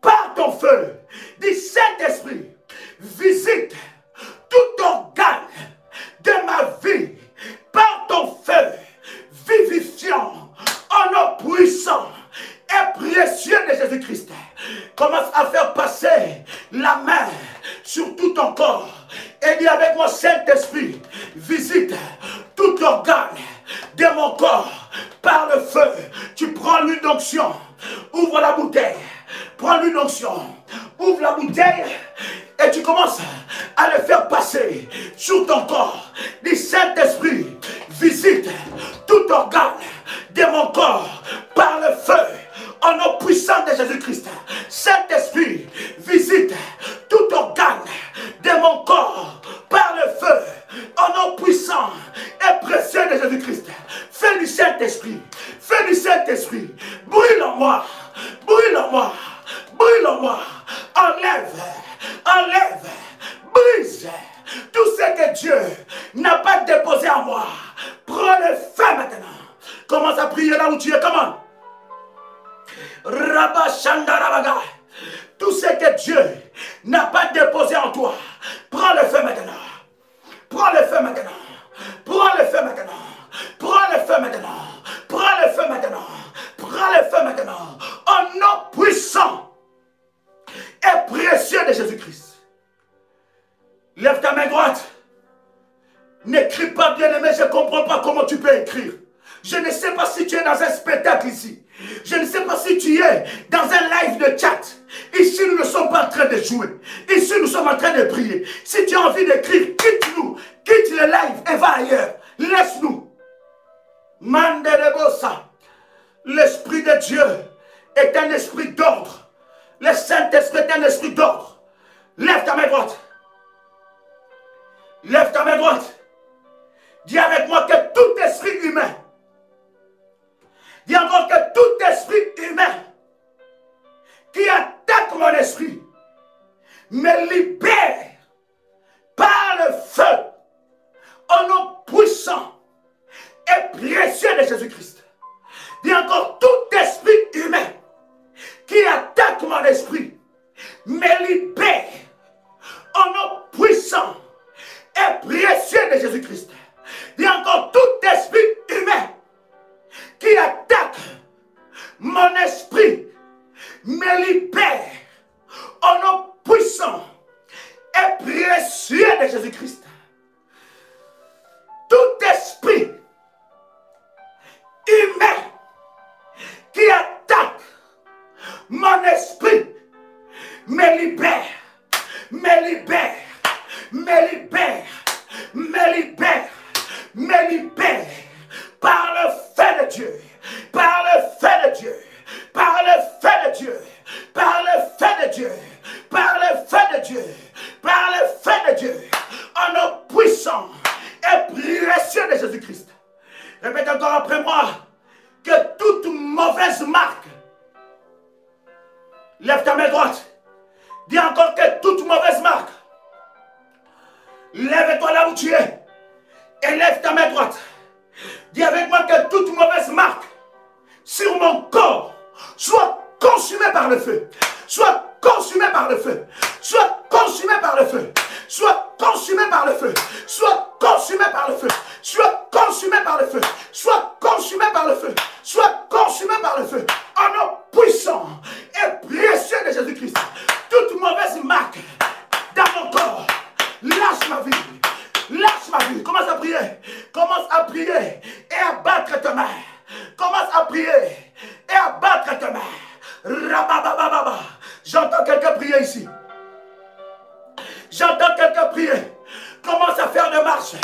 par ton feu. Dis Saint-Esprit, visite tout organe de ma vie par ton feu vivifiant au nom puissant et précieux de Jésus-Christ. Commence à faire passer la main sur tout ton corps et dis avec moi, Saint-Esprit, visite tout organe de mon corps par le feu. Tu prends l'huile d'onction, ouvre la bouteille, prends l'huile d'onction, ouvre la bouteille et tu commences à le faire passer sur ton corps. Dis Saint-Esprit, visite tout organe de mon corps par le feu. Au nom puissant de Jésus-Christ. Saint-Esprit, visite tout organe de mon corps par le feu. Au nom puissant et précieux de Jésus-Christ. Fais du Saint-Esprit. Fais du Saint-Esprit. Brûle en moi. Brûle en moi. Brûle en moi. Enlève. Enlève. Brise tout ce que Dieu n'a pas déposé en moi. Prends le feu maintenant. Commence à prier là où tu es. Comment? Rabashandarabaga. Tout ce que Dieu n'a pas déposé en toi, prends le feu maintenant. Prends le feu maintenant. Prends le feu maintenant. Prends le feu maintenant. Prends le feu maintenant. Prends le feu maintenant. Au nom puissant et précieux de Jésus-Christ. Lève ta main droite. N'écris pas, bien-aimé, je ne comprends pas comment tu peux écrire. Je ne sais pas si tu es dans un spectacle ici. Je ne sais pas si tu es dans un live de chat. Ici, nous ne sommes pas en train de jouer. Ici, nous sommes en train de prier. Si tu as envie d'écrire, quitte-nous. Quitte le live et va ailleurs. Laisse-nous. Mandelebosa. L'Esprit de Dieu est un esprit d'ordre. Le Saint-Esprit est un esprit d'ordre. Lève ta main droite. Lève ta main droite. Dis avec moi que tout esprit humain, dis encore que tout esprit humain qui attaque mon esprit me libère par le feu au nom puissant et précieux de Jésus-Christ. Dis encore tout esprit humain qui attaque mon esprit me libère au nom puissant et précieux de Jésus-Christ. Dis encore tout esprit humain qui attaque mon esprit me libère au nom puissant et précieux de Jésus-Christ. Tout esprit humain qui attaque mon esprit me libère, me libère, me libère, me libère, me libère par le feu de Dieu, par le feu de Dieu, par le feu de Dieu, par le feu de Dieu, par le feu de Dieu, par le feu de Dieu, en nom puissant et précieux de Jésus-Christ. Répète encore après moi que toute mauvaise marque, lève ta main droite, dis encore que toute mauvaise marque, lève-toi là où tu es et lève ta main droite. Dis avec moi que toute mauvaise marque sur mon corps soit consumée par le feu. Soit consumée par le feu. Soit consumée par le feu. Soit consumée par le feu. Soit consumée par le feu. Soit consumée par le feu. Soit consumée par le feu. Soit consumée par le feu. En nom puissant et précieux de Jésus-Christ. Toute mauvaise marque dans mon corps, lâche ma vie. Lâche ma vie. Commence à prier. Commence à prier et à battre ta main. Commence à prier et à battre ta main. Rababababa. J'entends quelqu'un prier ici. J'entends quelqu'un prier. Commence à faire des marches.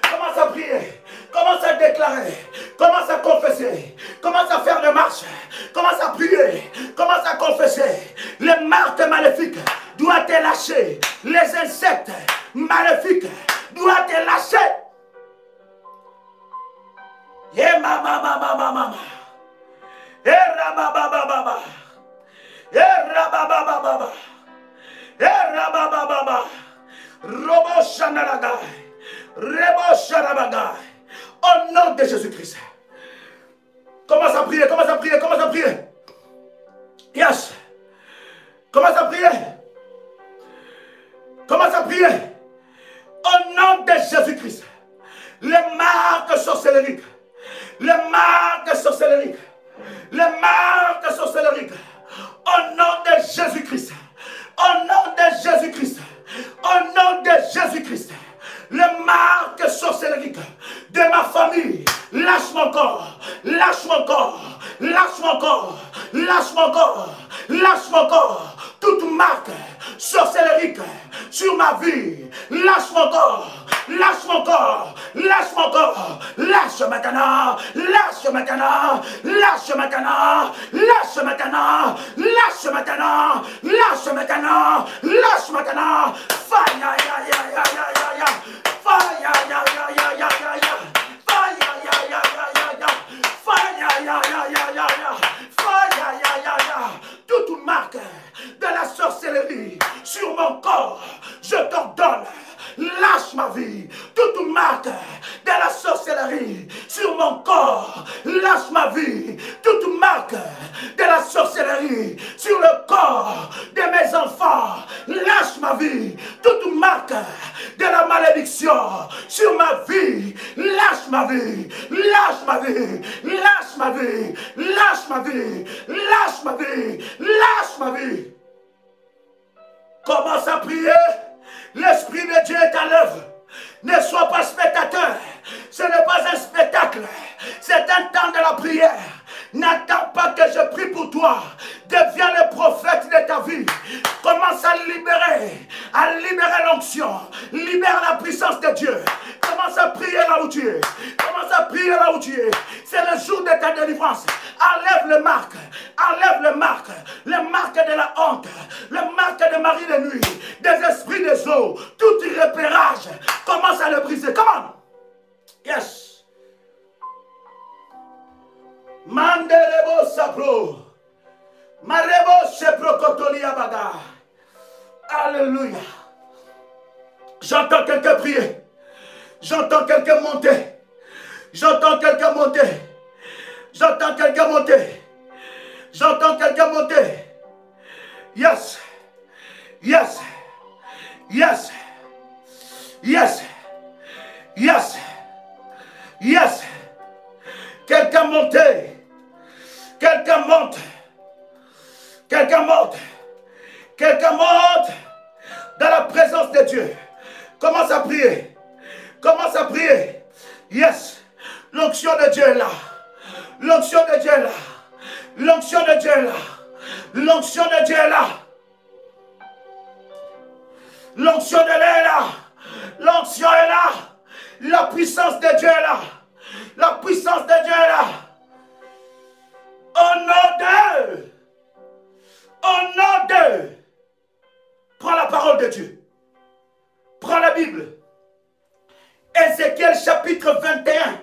Commence à prier. Commence à déclarer. Commence à confesser. Commence à faire des marches. Commence à prier. Commence à confesser. Les marques maléfiques doivent te lâcher. Les insectes maléfiques doivent te lâcher. Yeah, mama. Rababababa. Rababababa. Rababababa. Robo Shanaraga. Rebo Sharabaga. Au nom de Jésus-Christ. Commence à prier, commence à prier, commence à prier. Yes. Commence à prier. Commence à prier. Au nom de Jésus-Christ. Les marques sorcellériques. Les marques sorcellériques. Les marques sorcellériques. Au nom de Jésus-Christ. Au nom de Jésus-Christ. Au nom de Jésus-Christ. Les marques sorcellériques de ma famille. Lâche mon corps. Lâche mon corps. Lâche mon corps. Lâche mon corps. Lâche mon corps. Toute marque sorcellérique sur ma vie. Lâche mon corps. Lâche mon corps. Lâche mon corps. Lâche maintenant. Lâche maintenant. Lâche maintenant. Lâche maintenant. Lâche maintenant. Lâche maintenant. Lâche maintenant. Fire, ya, ya, ya, ya, ya, ya. Fire, ya, ya, ya, ya, ya, ya. Fire, ya, ya, ya, ya, ya. Fire, ya, ya, ya, ya, ya. Fire, ya, ya, ya. Toute marque de la sorcellerie sur mon corps, je t'ordonne. Lâche ma vie. Toute marque de la sorcellerie sur mon corps. Lâche ma vie. Toute marque de la sorcellerie sur le corps de mes enfants. Lâche ma vie. Toute marque de la malédiction sur ma vie. Lâche ma vie. Lâche ma vie. Lâche ma vie. Lâche ma vie. Lâche ma vie. Lâche ma vie. Commence à prier. L'Esprit de Dieu est à l'œuvre. Ne sois pas spectateur. Ce n'est pas un spectacle. C'est un temps de la prière. N'attends pas que je prie pour toi. Deviens le prophète de ta vie. Commence à libérer l'onction. Libère la puissance de Dieu. Commence à prier là où tu es. Commence à prier là où tu es. C'est le jour de ta délivrance. Enlève le marque de la honte, le marque de mari de nuit, des esprits des eaux, tout irrépérage. Commence à le briser. Comment? Yes. Mandelebo sapro. Marebo sepro kotolia baga. Alléluia. J'entends quelqu'un prier. J'entends quelqu'un monter. J'entends quelqu'un monter. J'entends quelqu'un monter. J'entends quelqu'un monter. Yes. Yes. Yes. Yes. Yes. Yes. Quelqu'un monter. Quelqu'un monte. Quelqu'un monte. Quelqu'un monte dans la présence de Dieu. Commence à prier. Commence à prier. Yes. L'onction de Dieu est là. L'onction de Dieu est là. L'onction de Dieu est là. L'onction de Dieu est là. L'onction de Dieu est là. L'onction est là. La puissance de Dieu est là. La puissance de Dieu est là. Au nom de. Au nom de. Prends la parole de Dieu. Prends la Bible. Ézéchiel chapitre 21.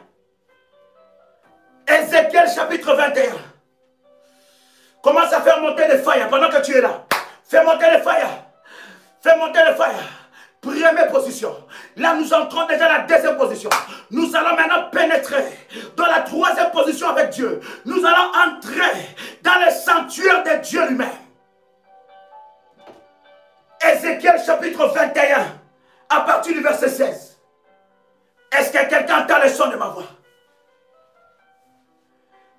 Ézéchiel chapitre 21. Commence à faire monter les feuilles pendant que tu es là. Fais monter les feuilles. Fais monter les feuilles. Première position. Là, nous entrons déjà dans la deuxième position. Nous allons maintenant pénétrer dans la troisième position avec Dieu. Nous allons entrer dans le sanctuaire de Dieu lui-même. Ézéchiel chapitre 21, à partir du verset 16. Est-ce que quelqu'un entend le son de ma voix?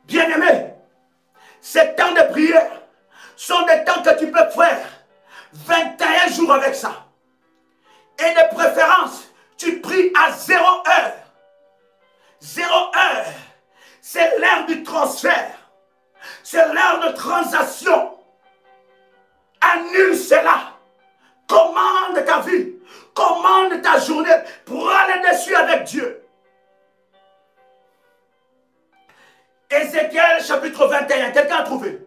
Bien-aimé, ces temps de prière sont des temps que tu peux faire 21 jours avec ça. Et de préférence, tu pries à 0 heure. 0 heure, c'est l'heure du transfert. C'est l'heure de transaction. Annule cela. Commande ta vie. Commande ta journée. Prends le dessus avec Dieu. Ézéchiel chapitre 21. Quelqu'un a trouvé?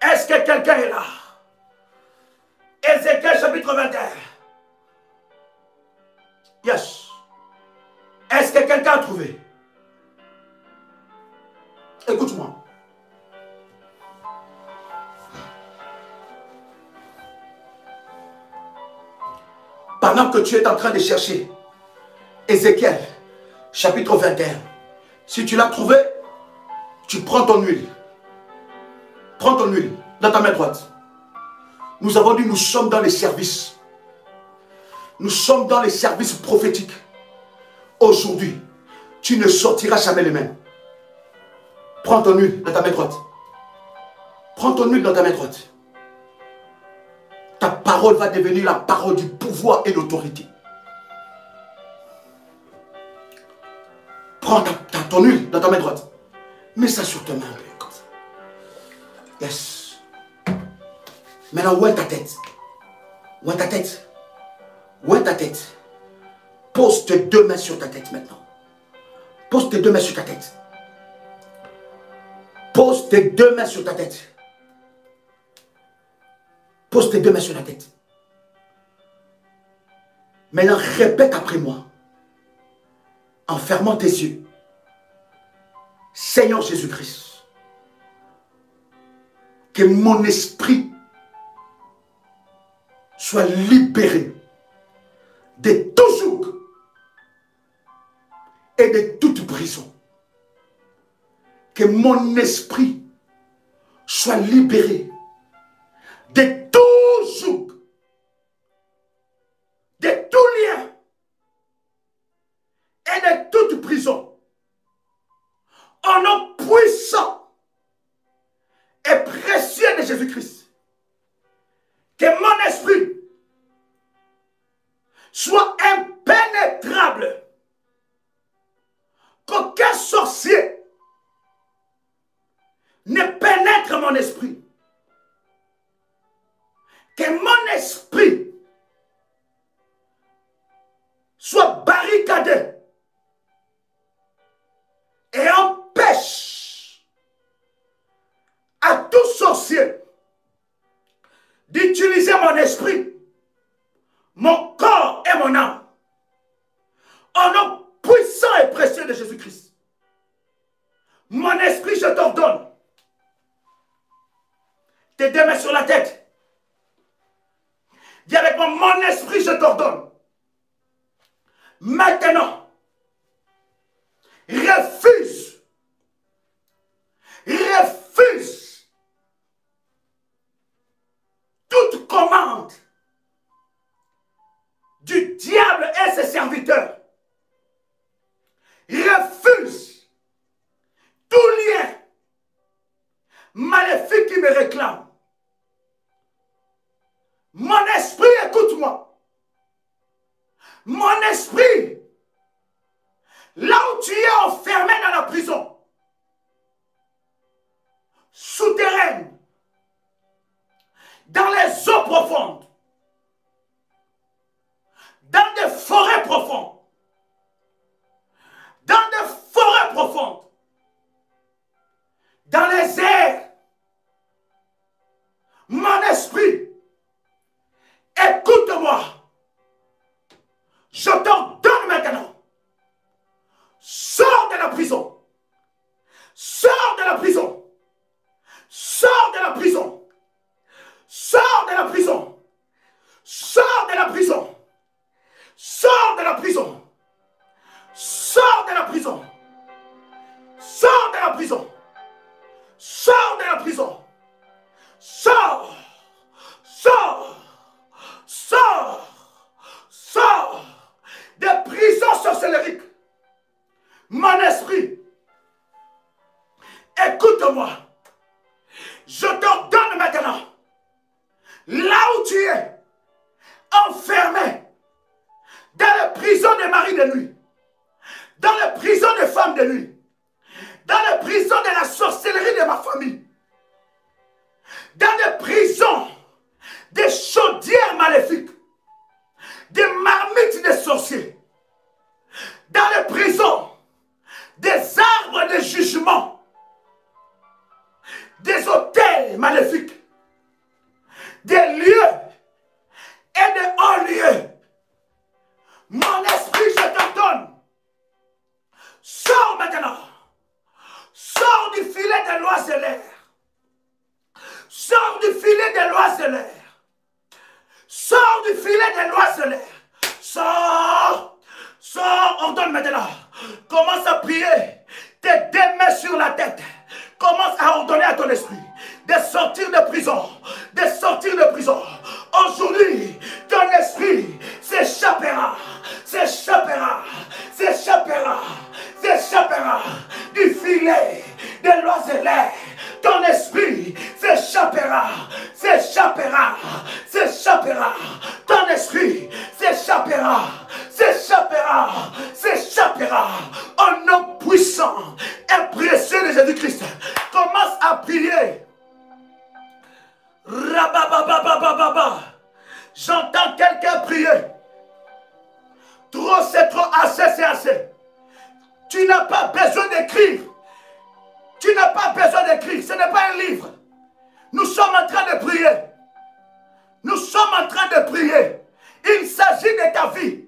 Est-ce que quelqu'un est là? Ézéchiel chapitre 21. Yes. Est-ce que quelqu'un a trouvé? Écoute-moi. Pendant que tu es en train de chercher Ézéchiel chapitre 21, si tu l'as trouvé, tu prends ton huile. Prends ton huile dans ta main droite. Nous avons dit, nous sommes dans les services. Nous sommes dans les services prophétiques. Aujourd'hui, tu ne sortiras jamais les mêmes. Prends ton huile dans ta main droite. Prends ton huile dans ta main droite. Ta parole va devenir la parole du pouvoir et l'autorité. Prends ton huile dans ta main droite. Mets ça sur ta main, comme ça. Yes. Maintenant, où est ta tête? Où est ta tête? Où est ta tête? Pose tes deux mains sur ta tête maintenant. Pose tes deux mains sur ta tête. Pose tes deux mains sur ta tête. Pose tes deux mains sur la tête. Maintenant, répète après moi. En fermant tes yeux. Seigneur Jésus-Christ, que mon esprit soit libéré de tout joug et de toute prison. Que mon esprit soit libéré de tout joug, de tout lien et de toute prison. Au nom puissant et précieux de Jésus-Christ, que mon esprit soit impénétrable, qu'aucun sorcier ne pénètre mon esprit, que mon esprit soit barricadé et mon esprit, mon corps et mon âme. Au nom puissant et précieux de Jésus-Christ. Mon esprit, je t'ordonne. Tes deux mains sur la tête. Dis avec moi, mon esprit, je t'ordonne. Maintenant, refuse toute commande du diable et ses serviteurs. Refuse tout lien maléfique qui me réclame. Mon esprit, écoute-moi. Mon esprit, là où tu es enfermé dans la prison, souterraine, dans les eaux profondes, dans des forêts profondes, dans les airs, mon esprit, écoute-moi. Je t'ordonne maintenant. Sors de la prison. Sors de la prison. Sors de la prison. Sors de la prison. Sors de la prison. Sors de la prison. Sors de la prison. Sors de la prison. Sors de la prison. Sors. Sors. Sors. Sors des prisons sorcellériques. Mon esprit, écoute-moi. Je t'ordonne maintenant, là où tu es, enfermé, dans les prisons des maris de nuit, dans les prisons des femmes de nuit, dans les prisons de la sorcellerie de ma famille, dans les prisons des chaudières maléfiques, des marmites des sorciers, dans les prisons des arbres de jugement, des hôtels maléfiques, des lieux et de hauts lieux. Mon esprit, je t'ordonne, sors maintenant, sors du filet de l'oisellaire, sors du filet de l'oisellaire, sors du filet de l'oisellaire, sors, sors, ordonne maintenant, commence à prier, tes deux mains sur la tête, commence à ordonner à ton esprit de sortir de prison, de sortir de prison. Aujourd'hui, ton esprit s'échappera, s'échappera, s'échappera, s'échappera du filet de l'oisellaire. Ton esprit s'échappera, s'échappera, s'échappera. Ton esprit s'échappera, s'échappera, s'échappera. Au nom puissant et précieux de Jésus-Christ, commence à prier. Rababababababa. J'entends quelqu'un prier. Trop c'est trop, assez c'est assez. Tu n'as pas besoin d'écrire. Tu n'as pas besoin d'écrire. Ce n'est pas un livre. Nous sommes en train de prier. Nous sommes en train de prier. Il s'agit de ta vie.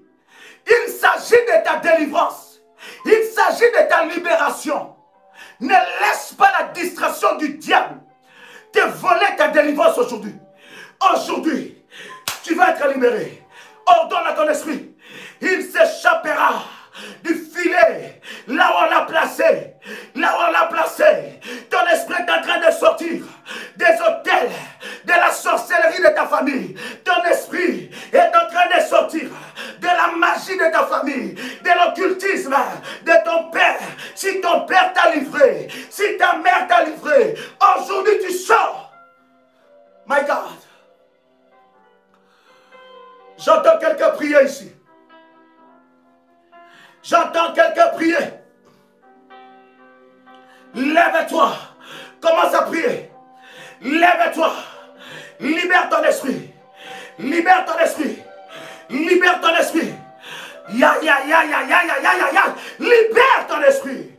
Il s'agit de ta délivrance. Il s'agit de ta libération. Ne laisse pas la distraction du diable te voler ta délivrance aujourd'hui. Aujourd'hui, tu vas être libéré. Ordonne à ton esprit. Il s'échappera du filet, là où on l'a placé, là où on l'a placé. Ton esprit est en train de sortir des hôtels, de la sorcellerie de ta famille. Ton esprit est en train de sortir de la magie de ta famille, de l'occultisme de ton père. Si ton père t'a livré, si ta mère t'a livré, aujourd'hui tu sors. My God. J'entends quelqu'un prier ici. J'entends quelqu'un prier. Lève-toi. Commence à prier. Lève-toi. Libère ton esprit. Libère ton esprit. Libère ton esprit. Ya. Libère ton esprit.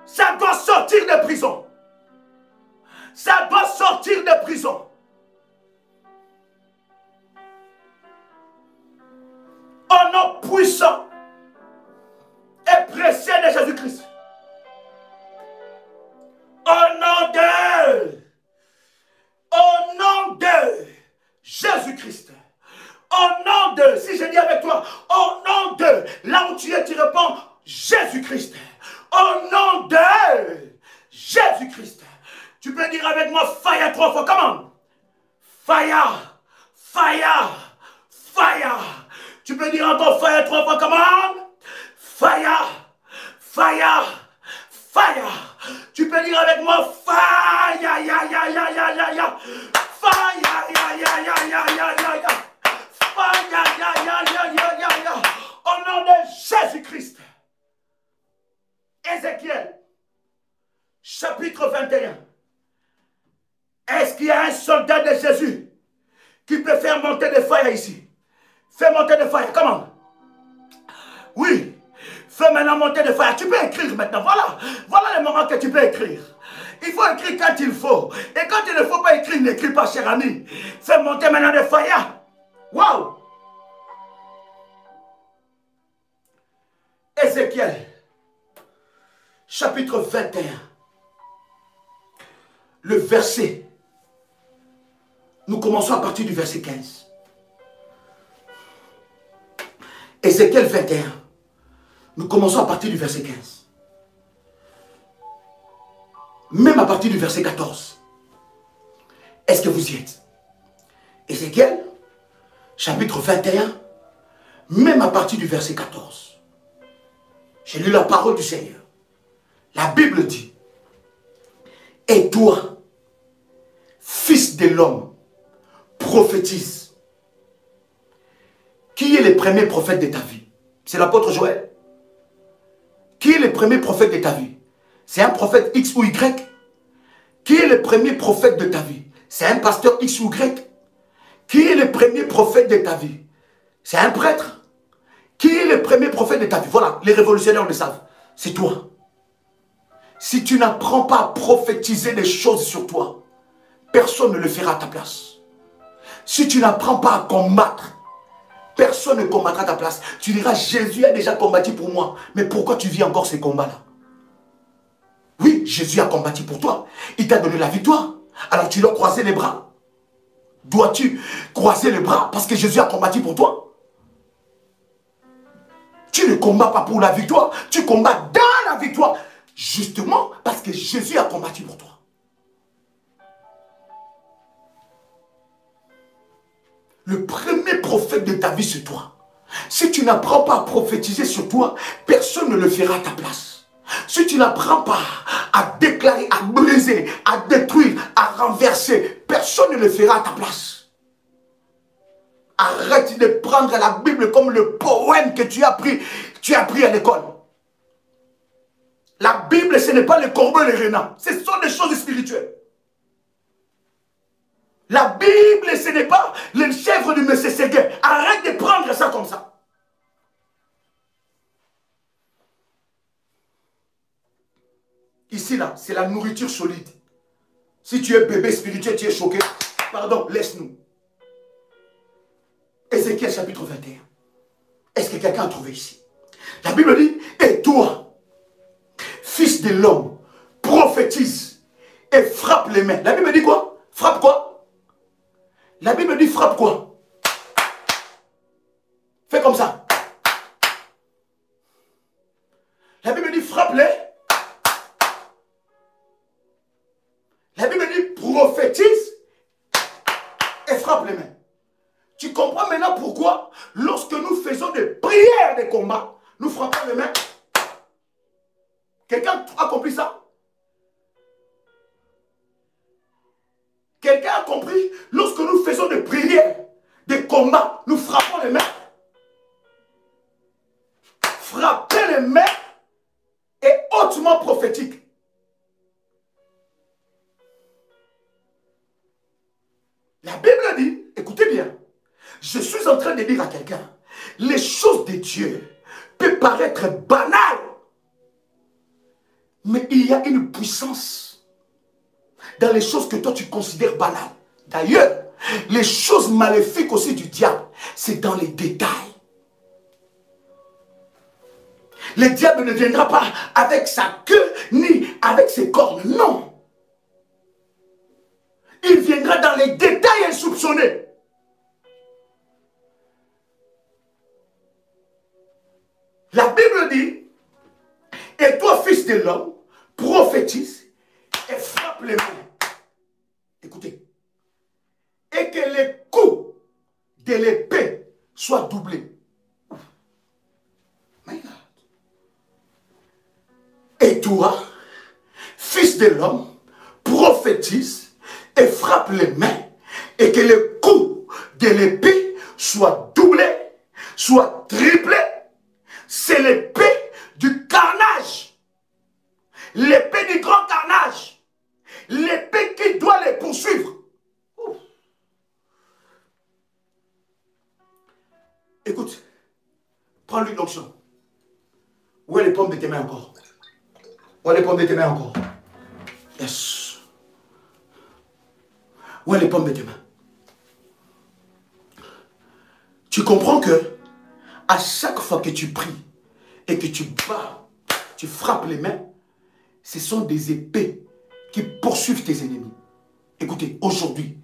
Ça doit sortir de prison. Ça doit sortir de prison. nom puissant et précieux de Jésus-Christ. Au nom de Jésus-Christ. Au nom de, si je dis avec toi, au nom de, là où tu es, tu réponds Jésus-Christ. Au nom de Jésus-Christ. Tu peux dire avec moi fire 3 fois. Comment? Fire, fire, fire. Tu peux dire encore fire 3 fois. Comment? Fire, fire, fire. Tu peux dire avec moi fire, ya, ya, ya, ya, ya, ya, ya. Fire, ya, ya, ya, ya, ya, ya, ya. Fire, ya, ya, ya, ya, ya, ya. Au nom de Jésus-Christ. Ézéchiel, chapitre 21. Est-ce qu'il y a un soldat de Jésus qui peut faire monter des feuilles ici? Fais monter des feuilles. Comment? Oui. Fais maintenant monter des feuilles. Tu peux écrire maintenant. Voilà. Voilà le moment que tu peux écrire. Il faut écrire quand il faut. Et quand il ne faut pas écrire, n'écris pas, cher ami. Fais monter maintenant des feuilles. Waouh! Ézéchiel, chapitre 21. Le verset. Nous commençons à partir du verset 15. Ézéchiel 21. Nous commençons à partir du verset 15. Même à partir du verset 14. Est-ce que vous y êtes? Ézéchiel, chapitre 21, même à partir du verset 14. J'ai lu la parole du Seigneur. La Bible dit, et toi, fils de l'homme, prophétise. Qui est le premier prophète de ta vie? C'est l'apôtre Joël. Qui est le premier prophète de ta vie? C'est un prophète X ou Y. Qui est le premier prophète de ta vie? C'est un pasteur X ou Y. Qui est le premier prophète de ta vie? C'est un prêtre. Qui est le premier prophète de ta vie? Voilà, les révolutionnaires le savent. C'est toi. Si tu n'apprends pas à prophétiser des choses sur toi, personne ne le fera à ta place. Si tu n'apprends pas à combattre, personne ne combattra à ta place. Tu diras, Jésus a déjà combattu pour moi. Mais pourquoi tu vis encore ces combats-là? Oui, Jésus a combattu pour toi. Il t'a donné la victoire. Alors tu dois croiser les bras. Dois-tu croiser les bras parce que Jésus a combattu pour toi? Tu ne combats pas pour la victoire. Tu combats dans la victoire. Justement parce que Jésus a combattu pour toi. Le premier prophète de ta vie, c'est toi. Si tu n'apprends pas à prophétiser sur toi, personne ne le fera à ta place. Si tu n'apprends pas à déclarer, à briser, à détruire, à renverser, personne ne le fera à ta place. Arrête de prendre la Bible comme le poème que tu as appris à l'école. La Bible, ce n'est pas le corbeau et le renard. Ce sont des choses spirituelles. La Bible, ce n'est pas le chèvre du monsieur Séguin. Arrête de prendre ça comme ça. Ici, là, c'est la nourriture solide. Si tu es bébé spirituel, tu es choqué. Pardon, laisse-nous. Ézéchiel chapitre 21. Est-ce que quelqu'un a trouvé ici? La Bible dit, et toi, fils de l'homme, prophétise et frappe les mains. La Bible dit quoi? Frappe quoi? La Bible dit frappe quoi? Fais comme ça. La Bible dit frappe-les. La Bible dit prophétise et frappe les mains. Tu comprends maintenant pourquoi lorsque nous faisons des prières de combat, nous frappons les mains? Quelqu'un a compris ça? Quelqu'un a compris? Lorsque nous faisons des prières, des combats, nous frappons les mains. Frapper les mains est hautement prophétique. La Bible dit, écoutez bien, je suis en train de dire à quelqu'un, les choses de Dieu peuvent paraître banales, mais il y a une puissance dans les choses que toi tu considères banales. D'ailleurs, les choses maléfiques aussi du diable, c'est dans les détails. Le diable ne viendra pas avec sa queue ni avec ses cornes. Non. Il viendra dans les détails insoupçonnés. La Bible dit, et toi, fils de l'homme, prophétise et frappe les mains. Écoutez. Et que les coups de l'épée soient doublés. My God. Et toi, fils de l'homme, prophétise et frappe les mains, et que les coups de l'épée soient doublés, soient triplés. C'est l'épée du carnage. L'épée du grand carnage. L'épée qui doit les poursuivre. Ouf. Écoute, prends l'huile d'onction. Où est les pommes de tes mains encore? Où est les pommes de tes mains encore? Yes. Où est les pommes de tes mains? Tu comprends que à chaque fois que tu pries et que tu bats, tu frappes les mains, ce sont des épées qui poursuivent tes ennemis. Écoutez, aujourd'hui,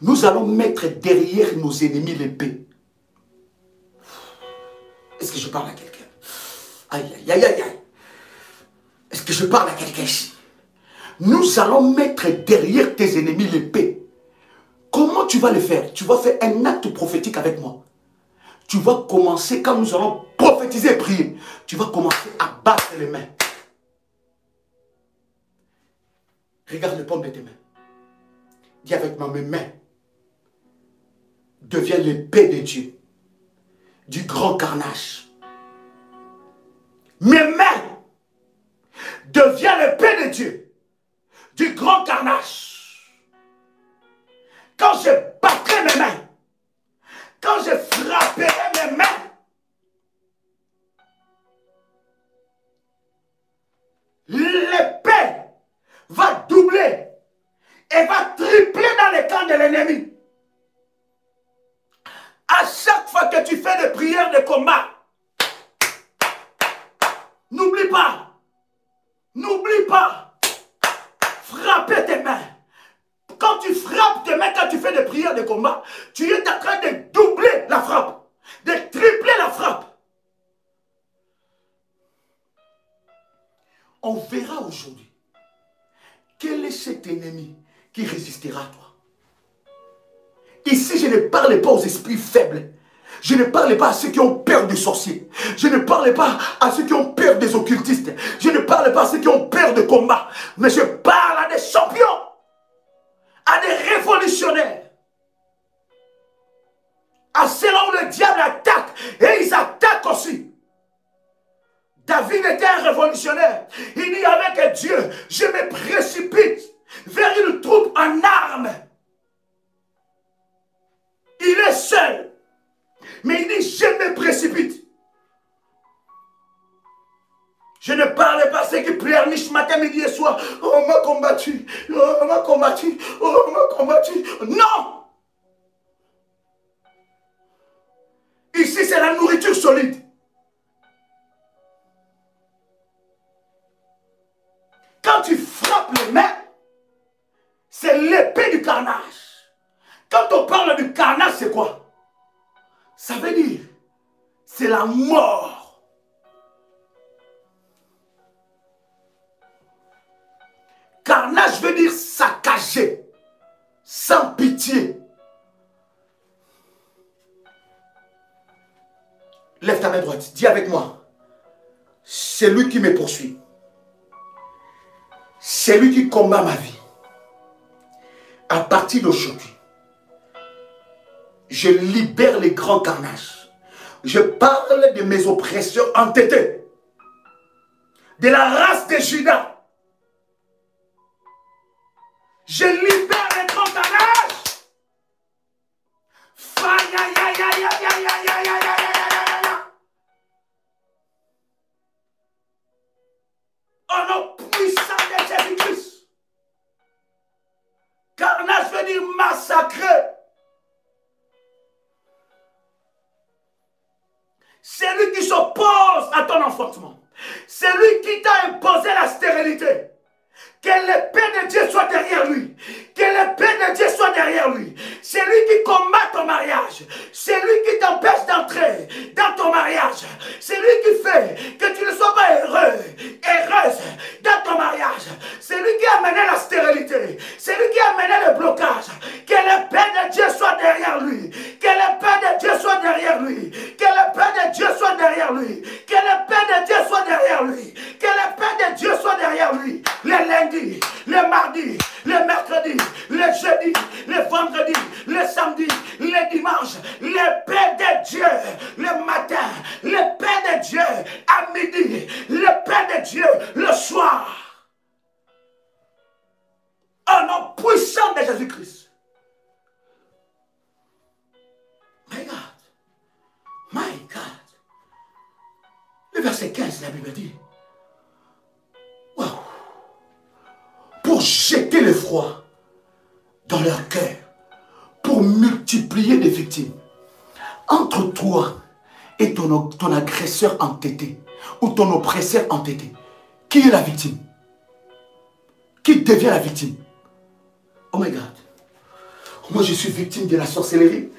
nous allons mettre derrière nos ennemis l'épée. Est-ce que je parle à quelqu'un? Aïe, aïe, aïe, aïe, aïe. Est-ce que je parle à quelqu'un ici? Nous allons mettre derrière tes ennemis l'épée. Comment tu vas le faire? Tu vas faire un acte prophétique avec moi. Tu vas commencer, quand nous allons prophétiser et prier, tu vas commencer à battre les mains. Regarde les pommes de tes mains. Dis avec moi, mes mains deviennent l'épée de Dieu, du grand carnage. Mes mains deviennent l'épée de Dieu, du grand carnage. Quand je battrai mes mains, quand je frapperai mes mains, l'épée va doubler et va tripler dans les camps de l'ennemi. À chaque fois que tu fais des prières de combat, n'oublie pas, frapper tes mains. Quand tu frappes tes mains, quand tu fais des prières de combat, tu es en train de doubler la frappe, de tripler la frappe. On verra aujourd'hui quel est cet ennemi qui résistera à toi. Ici, je ne parle pas aux esprits faibles. Je ne parle pas à ceux qui ont peur des sorciers. Je ne parle pas à ceux qui ont peur des occultistes. Je ne parle pas à ceux qui ont peur de combat. Mais je parle à des champions, à des révolutionnaires, à ceux-là où le diable attaque. Et ils attaquent aussi. David était un révolutionnaire. Il dit avec Dieu, je me précipite vers une troupe en armes. Il est seul. Mais il dit, je me précipite. Je ne parle pas à ceux qui pleurnichent matin, midi et soir. Oh, on m'a combattu. Oh, on m'a combattu. Oh, on m'a combattu. Non! Ici, c'est la nourriture solide. Quand tu frappes les mains, c'est l'épée du carnage. Quand on parle du carnage, c'est quoi? Ça veut dire, c'est la mort. Carnage veut dire saccager, sans pitié. Lève ta main droite, dis avec moi, c'est lui qui me poursuit. C'est lui qui combat ma vie. À partir d'aujourd'hui, je libère les grands carnages. Je parle de mes oppresseurs entêtés, de la race de Judas. Je libère les grands carnages. Au nom puissant de Jésus-Christ. Carnage veut dire massacrer. Celui qui s'oppose à ton enfantement. C'est lui qui t'a imposé la stérilité. Que l'épée de Dieu soit derrière lui. Que l'épée de Dieu soit derrière lui. C'est lui qui combat ton mariage. C'est lui qui t'empêche d'entrer dans ton mariage. C'est lui qui fait que tu ne sois pas heureux, heureuse dans ton mariage. C'est lui qui a amené la stérilité. C'est lui qui a amené le blocage. Que l'épée de Dieu soit derrière lui. Que l'épée de Dieu soit derrière lui. Que l'épée de Dieu soit derrière lui. Que l'épée de Dieu soit derrière lui. Que l'épée de Dieu soit derrière lui. Les lundis, les mardis, les mercredis, les jeudis, les vendredis, les samedis, les dimanches, l'épée de Dieu le matin, l'épée de Dieu à midi, l'épée de Dieu le soir. Au nom puissant de Jésus-Christ. My God. My God. Le verset 15, la Bible dit. Wow. Pour jeter l'effroi dans leur cœur, pour multiplier les victimes. Entre toi et ton agresseur entêté, ou ton oppresseur entêté, qui est la victime? Qui devient la victime? Oh my God. Moi je suis victime de la sorcellerie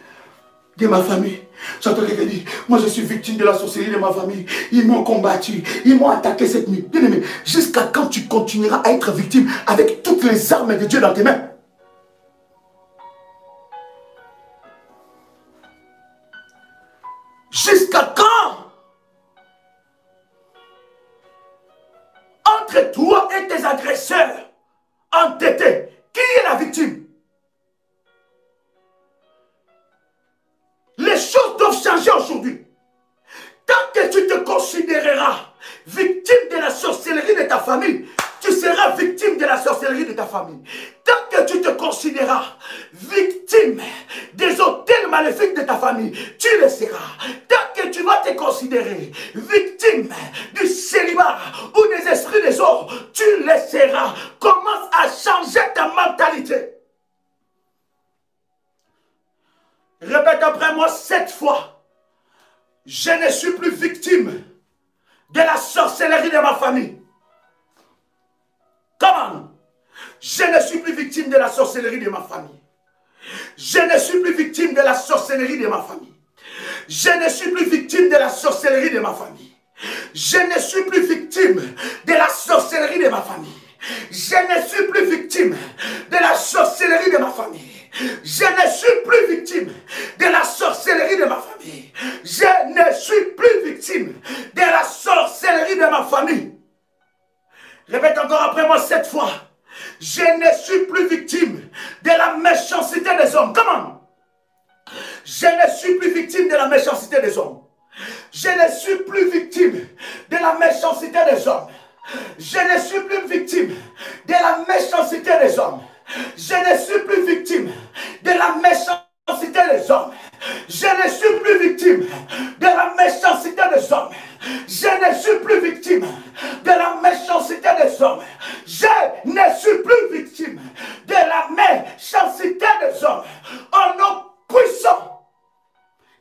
de ma famille. J'entends quelqu'un dire, moi je suis victime de la sorcellerie de ma famille. Ils m'ont combattu, ils m'ont attaqué cette nuit. Bien aimé, jusqu'à quand tu continueras à être victime avec toutes les armes de Dieu dans tes mains? Jusqu'à quand? Entre toi et tes agresseurs entêtés, qui est la victime? Les choses doivent changer aujourd'hui. Tant que tu te considéreras victime de la sorcellerie de ta famille, tu seras victime de la sorcellerie de ta famille. Tant que tu te considéreras victime des hôtels maléfiques de ta famille, tu le seras. Tant que tu vas te considérer victime du célibat ou des esprits des eaux, tu le seras. Commence à changer ta mentalité. Répète après moi 7 fois. Je ne suis plus victime de la sorcellerie de ma famille. Comment? Je ne suis plus victime de la sorcellerie de ma famille. Je ne suis plus victime de la sorcellerie de ma famille. Je ne suis plus victime de la sorcellerie de ma famille. Je ne suis plus victime de la sorcellerie de ma famille. Je ne suis plus victime de la sorcellerie de ma famille. Je ne suis plus victime de la sorcellerie de ma famille. Je ne suis plus victime de la sorcellerie de ma famille. Répète encore après moi 7 fois. Je ne suis plus victime de la méchanceté des hommes. Comment? Je ne suis plus victime de la méchanceté des hommes. Je ne suis plus victime de la méchanceté des hommes. Je ne suis plus victime de la méchanceté des hommes. Je ne suis plus victime de la méchanceté des hommes. Je ne suis plus victime de la méchanceté des hommes. Je ne suis plus victime de la méchanceté des hommes. Je ne suis plus victime de la méchanceté des hommes. Au nom puissant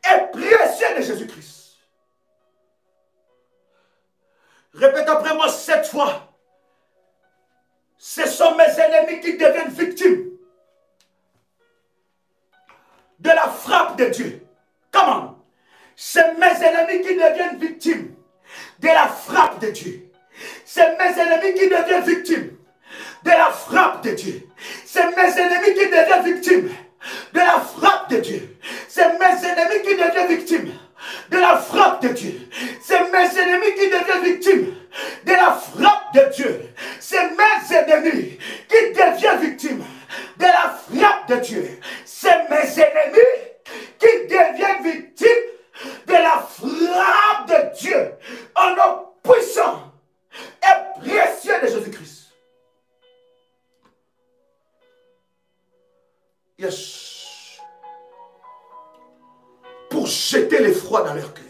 et précieux de Jésus-Christ. Répète après moi 7 fois. Ce sont mes ennemis qui deviennent victimes de la frappe de Dieu. Comment? C'est mes ennemis qui deviennent victimes de la frappe de Dieu. C'est mes ennemis qui deviennent victimes de la frappe de Dieu. C'est mes ennemis qui deviennent victimes de la frappe de Dieu. C'est mes ennemis qui deviennent victimes de la frappe de Dieu. C'est mes ennemis qui deviennent victimes de la frappe de Dieu. C'est mes ennemis qui deviennent victimes de la frappe de Dieu. C'est mes ennemis qui deviennent victimes de la frappe de Dieu. Au nom puissant et précieux de Jésus-Christ. Yes. Pour jeter l'effroi dans leur cœur.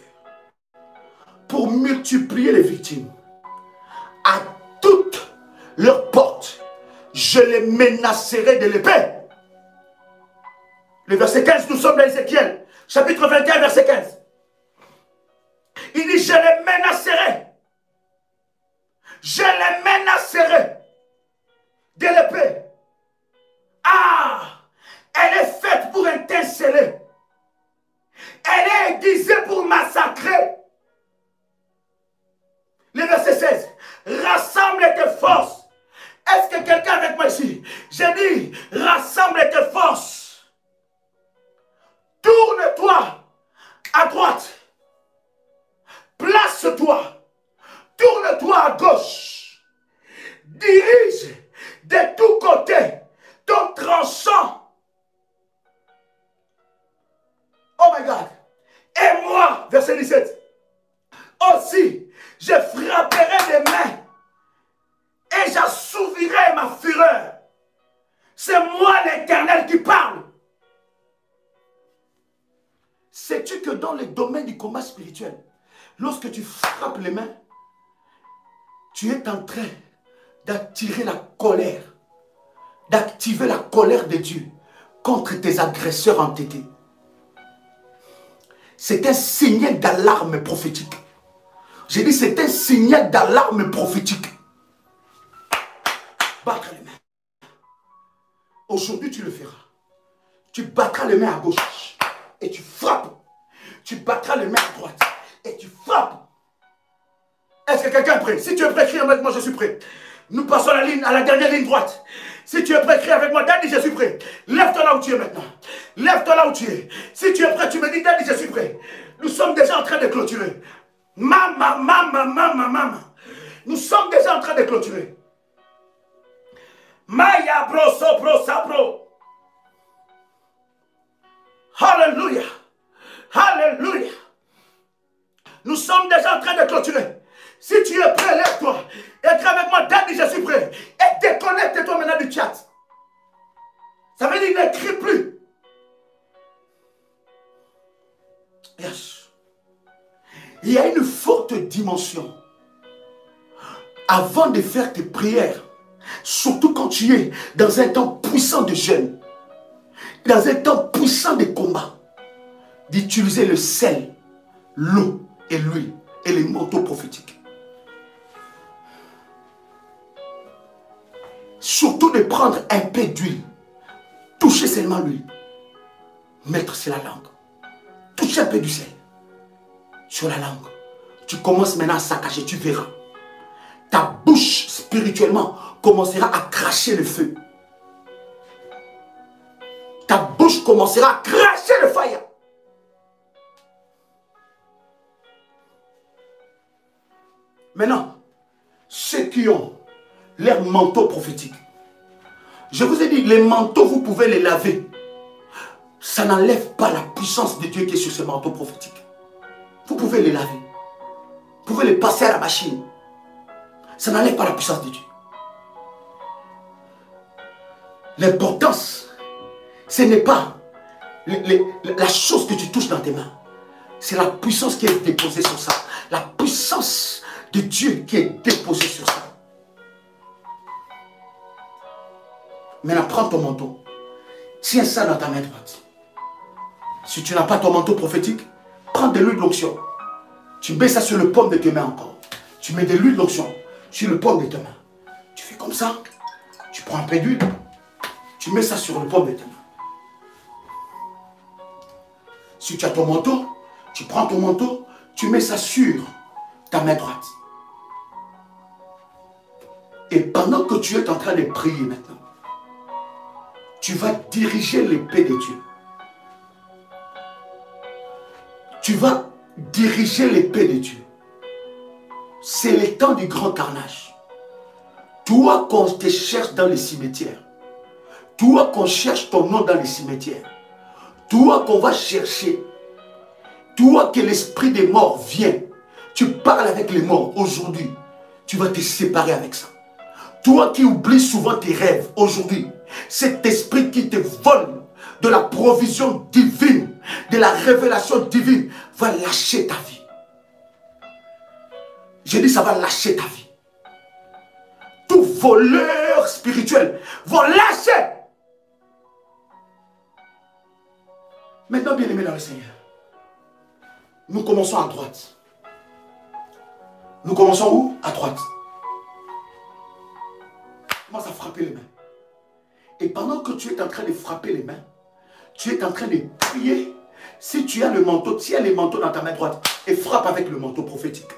Pour multiplier les victimes. À toutes leurs portes, je les menacerai de l'épée. Le verset 15, nous sommes dans Ézéchiel, chapitre 21, verset 15. Il dit, je les menacerai Je les menacerai de l'épée. Ah, elle est faite pour interceller. Elle est aiguisée pour massacrer. Le verset 16. Rassemble tes forces. Est-ce que quelqu'un est avec moi ici? J'ai dit, rassemble tes forces. Tourne-toi à droite. Place-toi. Tourne-toi à gauche. Dirige de tous côtés ton tranchant. Oh my God. Et moi, verset 17. Aussi, je frapperai des mains et j'assouvirai ma fureur. C'est moi l'Éternel qui parle. Sais-tu que dans le domaine du combat spirituel, lorsque tu frappes les mains, tu es en train d'attirer la colère, d'activer la colère de Dieu contre tes agresseurs entêtés. C'est un signal d'alarme prophétique. J'ai dit c'est un signal d'alarme prophétique. Battre les mains. Aujourd'hui tu le feras. Tu battras les mains à gauche et tu frappes. Tu battras les mains à droite et tu frappes. Est-ce que quelqu'un est prêt? Si tu es prêt, crie avec moi, je suis prêt. Nous passons à la dernière ligne droite. Si tu es prêt, crie avec moi, Daddy, je suis prêt. Lève-toi là où tu es maintenant. Lève-toi là où tu es. Si tu es prêt, tu me dis, Daddy, je suis prêt. Nous sommes déjà en train de clôturer. Maman. Nous sommes déjà en train de clôturer. Maya bro sopro sapro. Alléluia. Alléluia. Nous sommes déjà en train de clôturer. Si tu es prêt, lève-toi. Et crie avec moi, Daddy, je suis prêt. Et déconnecte-toi maintenant du chat. Ça veut dire n'écris plus. Yes. Il y a une forte dimension. Avant de faire tes prières, surtout quand tu es dans un temps puissant de jeûne, dans un temps puissant de combat, d'utiliser le sel, l'eau et l'huile et les manteaux prophétiques. Surtout de prendre un peu d'huile, toucher seulement l'huile, mettre sur la langue, toucher un peu du sel sur la langue. Tu commences maintenant à saccager, tu verras. Ta bouche spirituellement commencera à cracher le feu. Ta bouche commencera à cracher le feu. Maintenant, ceux qui ont leur manteau prophétique, je vous ai dit, les manteaux, vous pouvez les laver. Ça n'enlève pas la puissance de Dieu qui est sur ce manteau prophétique. Vous pouvez les laver. Vous pouvez les passer à la machine. Ça n'enlève pas la puissance de Dieu. L'importance, ce n'est pas la chose que tu touches dans tes mains. C'est la puissance qui est déposée sur ça. La puissance de Dieu qui est déposée sur ça. Maintenant, prends ton manteau. Tiens ça dans ta main droite. Si tu n'as pas ton manteau prophétique, prends de l'huile d'onction. Tu mets ça sur le paume de tes mains encore. Tu mets de l'huile d'onction sur le paume de tes mains. Tu fais comme ça. Tu prends un peu d'huile. Tu mets ça sur le paume de tes mains. Si tu as ton manteau, tu prends ton manteau, tu mets ça sur ta main droite. Et pendant que tu es en train de prier maintenant, tu vas diriger l'épée de Dieu. Tu vas diriger l'épée de Dieu. C'est le temps du grand carnage. Toi qu'on te cherche dans les cimetières. Toi qu'on cherche ton nom dans les cimetières. Toi qu'on va chercher. Toi que l'esprit des morts vient. Tu parles avec les morts aujourd'hui. Tu vas te séparer avec ça. Toi qui oublies souvent tes rêves aujourd'hui. Cet esprit qui te vole de la provision divine, de la révélation divine, va lâcher ta vie. Je dis ça va lâcher ta vie. Tout voleur spirituel va lâcher. Maintenant, bien aimé dans le Seigneur, nous commençons à droite. Nous commençons où? À droite. frapper les mains. Et pendant que tu es en train de frapper les mains, tu es en train de prier. Si tu as le manteau, tiens les manteaux dans ta main droite et frappe avec le manteau prophétique.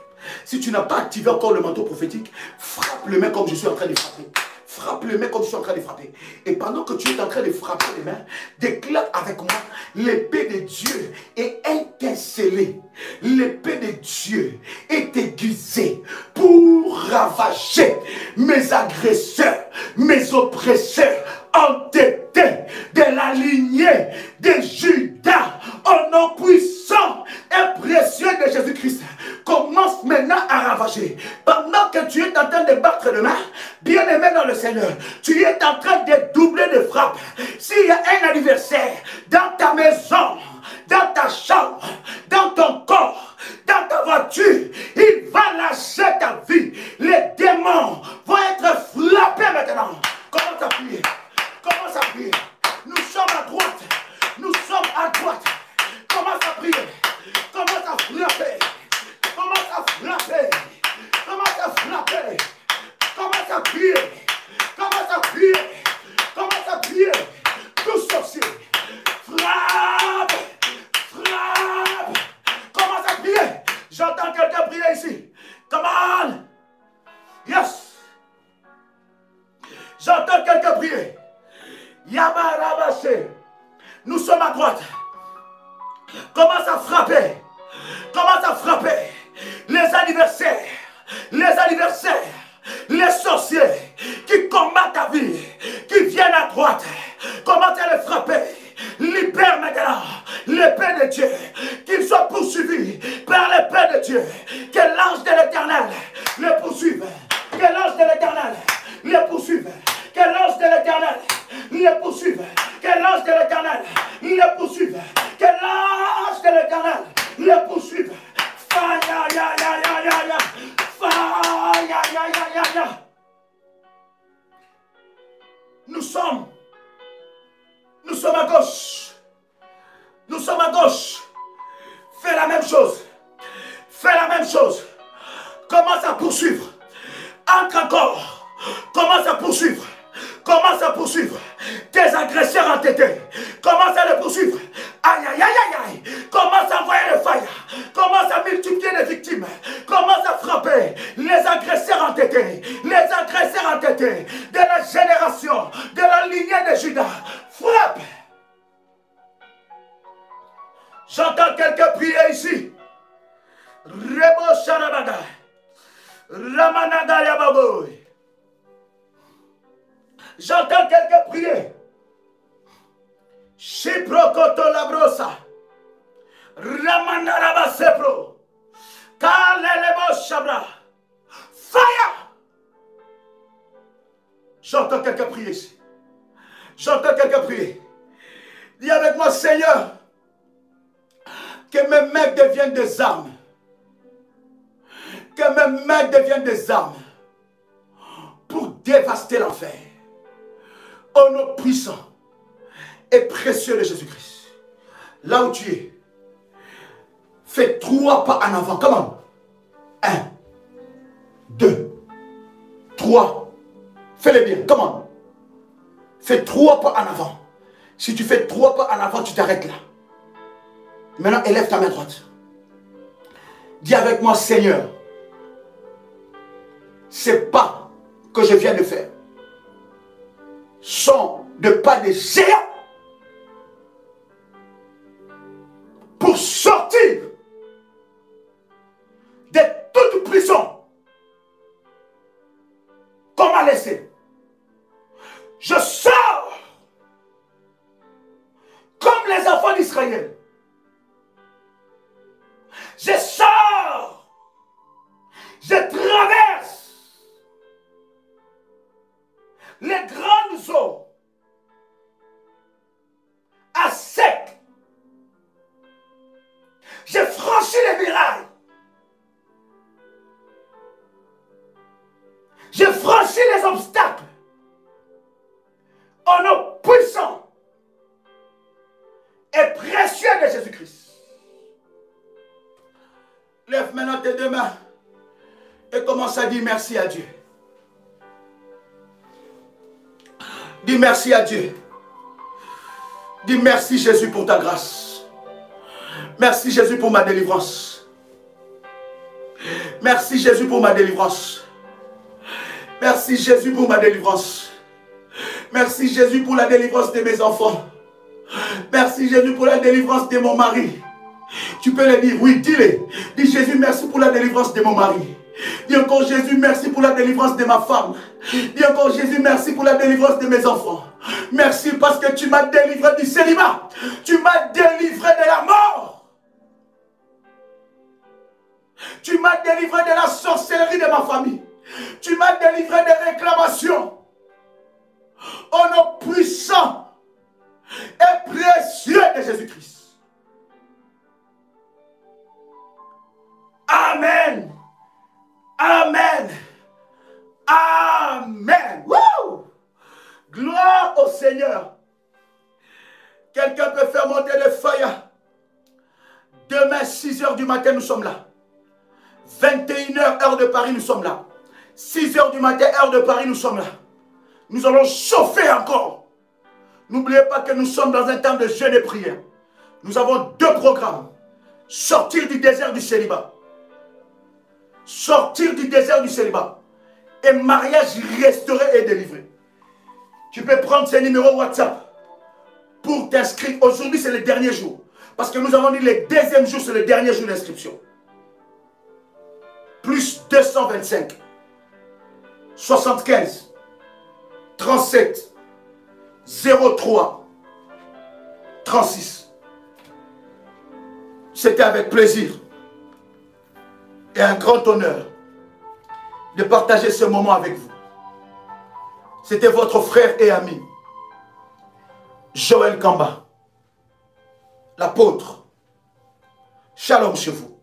Si tu n'as pas activé encore le manteau prophétique, frappe le main comme je suis en train de frapper. Frappe les mains comme je suis en train de frapper. Et pendant que tu es en train de frapper les mains, déclare avec moi, l'épée de Dieu est étincelée. L'épée de Dieu est aiguisée pour ravager mes agresseurs, mes oppresseurs, entêtés de la lignée de Judas. Au nom puissant et précieux de Jésus-Christ, commence maintenant à ravager. Pendant que tu es en train de battre les mains, bien-aimé dans le Seigneur, tu es en train de doubler de frappe. S'il y a un anniversaire dans ta maison, dans ta chambre, dans ton corps, dans ta voiture, il va lâcher ta vie. Les démons vont être frappés maintenant. Commence à prier. Commence à prier. Nous sommes à droite. Nous sommes à droite. Commence à prier. Commence à frapper. Commence à frapper. Commence à frapper. Commence à prier. Commence à prier. Commence à prier. Tout sorcier. Frappe. Frappe. Commence à prier. J'entends quelqu'un prier ici. Come on. Yes. J'entends quelqu'un prier. Yamarabashe. Nous sommes à droite. Commence à frapper. Commence à frapper. Les anniversaires. Les anniversaires. Les sorciers qui combattent ta vie. Qui viennent à droite. Commence à les frapper. Libère maintenant l'épée de Dieu. Qu'ils soient poursuivis par l'épée de Dieu. Que l'ange de l'Éternel les poursuive. Que l'ange de l'Éternel les poursuive. Que l'ange de l'Éternel les poursuive. Que l'ange de l'Éternel les poursuive. Que l'ange de l'Éternel les poursuive. Fire, ya, ya, ya, ya, ya. Fire, ya, ya, ya, ya, ya. Nous sommes à gauche. Nous sommes à gauche. Fais la même chose. Fais la même chose. Commence à poursuivre. Entre encore. Commence à poursuivre. Commence à poursuivre tes agresseurs entêtés. Commence à les poursuivre. Aïe, aïe, aïe, aïe, aïe. Commence à envoyer le fire. Commence à multiplier les victimes. Commence à frapper les agresseurs entêtés. Les agresseurs entêtés de la génération, de la lignée de Judas. Frappe. J'entends quelqu'un prier ici. Rebo Sharabada. Ramanada Yababoy. J'entends quelqu'un prier. Shiprokoto labrosa. Ramanaraba sepro. Kalelebo shabra. Fire. J'entends quelqu'un prier ici. J'entends quelqu'un prier. Dis avec moi, Seigneur, que mes mains deviennent des armes. Que mes mains deviennent des armes pour dévaster l'enfer. Au nom puissant et précieux de Jésus-Christ. Là où tu es, fais 3 pas en avant. Comment? 1, 2, 3. Fais-le bien. Comment? Fais 3 pas en avant. Si tu fais 3 pas en avant, tu t'arrêtes là. Maintenant, élève ta main droite. Dis avec moi, Seigneur, ces pas que je viens de faire sont de pas de géants pour sortir de toute prison qu'on m'a laissé. Je sors comme les enfants d'Israël. Je sors, je traverse les grandes eaux à sec. Je franchis les murailles. Je franchis les obstacles. Au nom puissant et précieux de Jésus-Christ. Lève maintenant tes 2 mains et commence à dire merci à Dieu. Dis merci à Dieu. Dis merci Jésus pour ta grâce. Merci Jésus pour ma délivrance. Merci Jésus pour ma délivrance. Merci Jésus pour ma délivrance. Merci Jésus pour la délivrance de mes enfants. Merci Jésus pour la délivrance de mon mari. Tu peux le dire, oui, dis-le. Dis Jésus, merci pour la délivrance de mon mari. Dis encore Jésus, merci pour la délivrance de ma femme. Dis encore Jésus, merci pour la délivrance de mes enfants. Merci parce que tu m'as délivré du célibat. Tu m'as délivré de la mort. Tu m'as délivré de la sorcellerie de ma famille. Tu m'as délivré des réclamations. Au nom puissant et précieux de Jésus-Christ. Amen. Amen. Amen. Woo! Gloire au Seigneur. Quelqu'un peut faire monter le feu. Demain, 6 h du matin, nous sommes là. 21 h, heure de Paris, nous sommes là. 6 h du matin, heure de Paris, nous sommes là. Nous allons chauffer encore. N'oubliez pas que nous sommes dans un temps de jeûne et prière. Nous avons 2 programmes. Sortir du désert du célibat. Sortir du désert du célibat. Et mariage restauré et délivré. Tu peux prendre ces numéros WhatsApp pour t'inscrire. Aujourd'hui, c'est le dernier jour. Parce que nous avons dit le deuxième jour, c'est le dernier jour d'inscription. Plus 225 75 37 03 36. C'était avec plaisir et un grand honneur de partager ce moment avec vous. C'était votre frère et ami, Joël Kamba, l'apôtre. Shalom chez vous.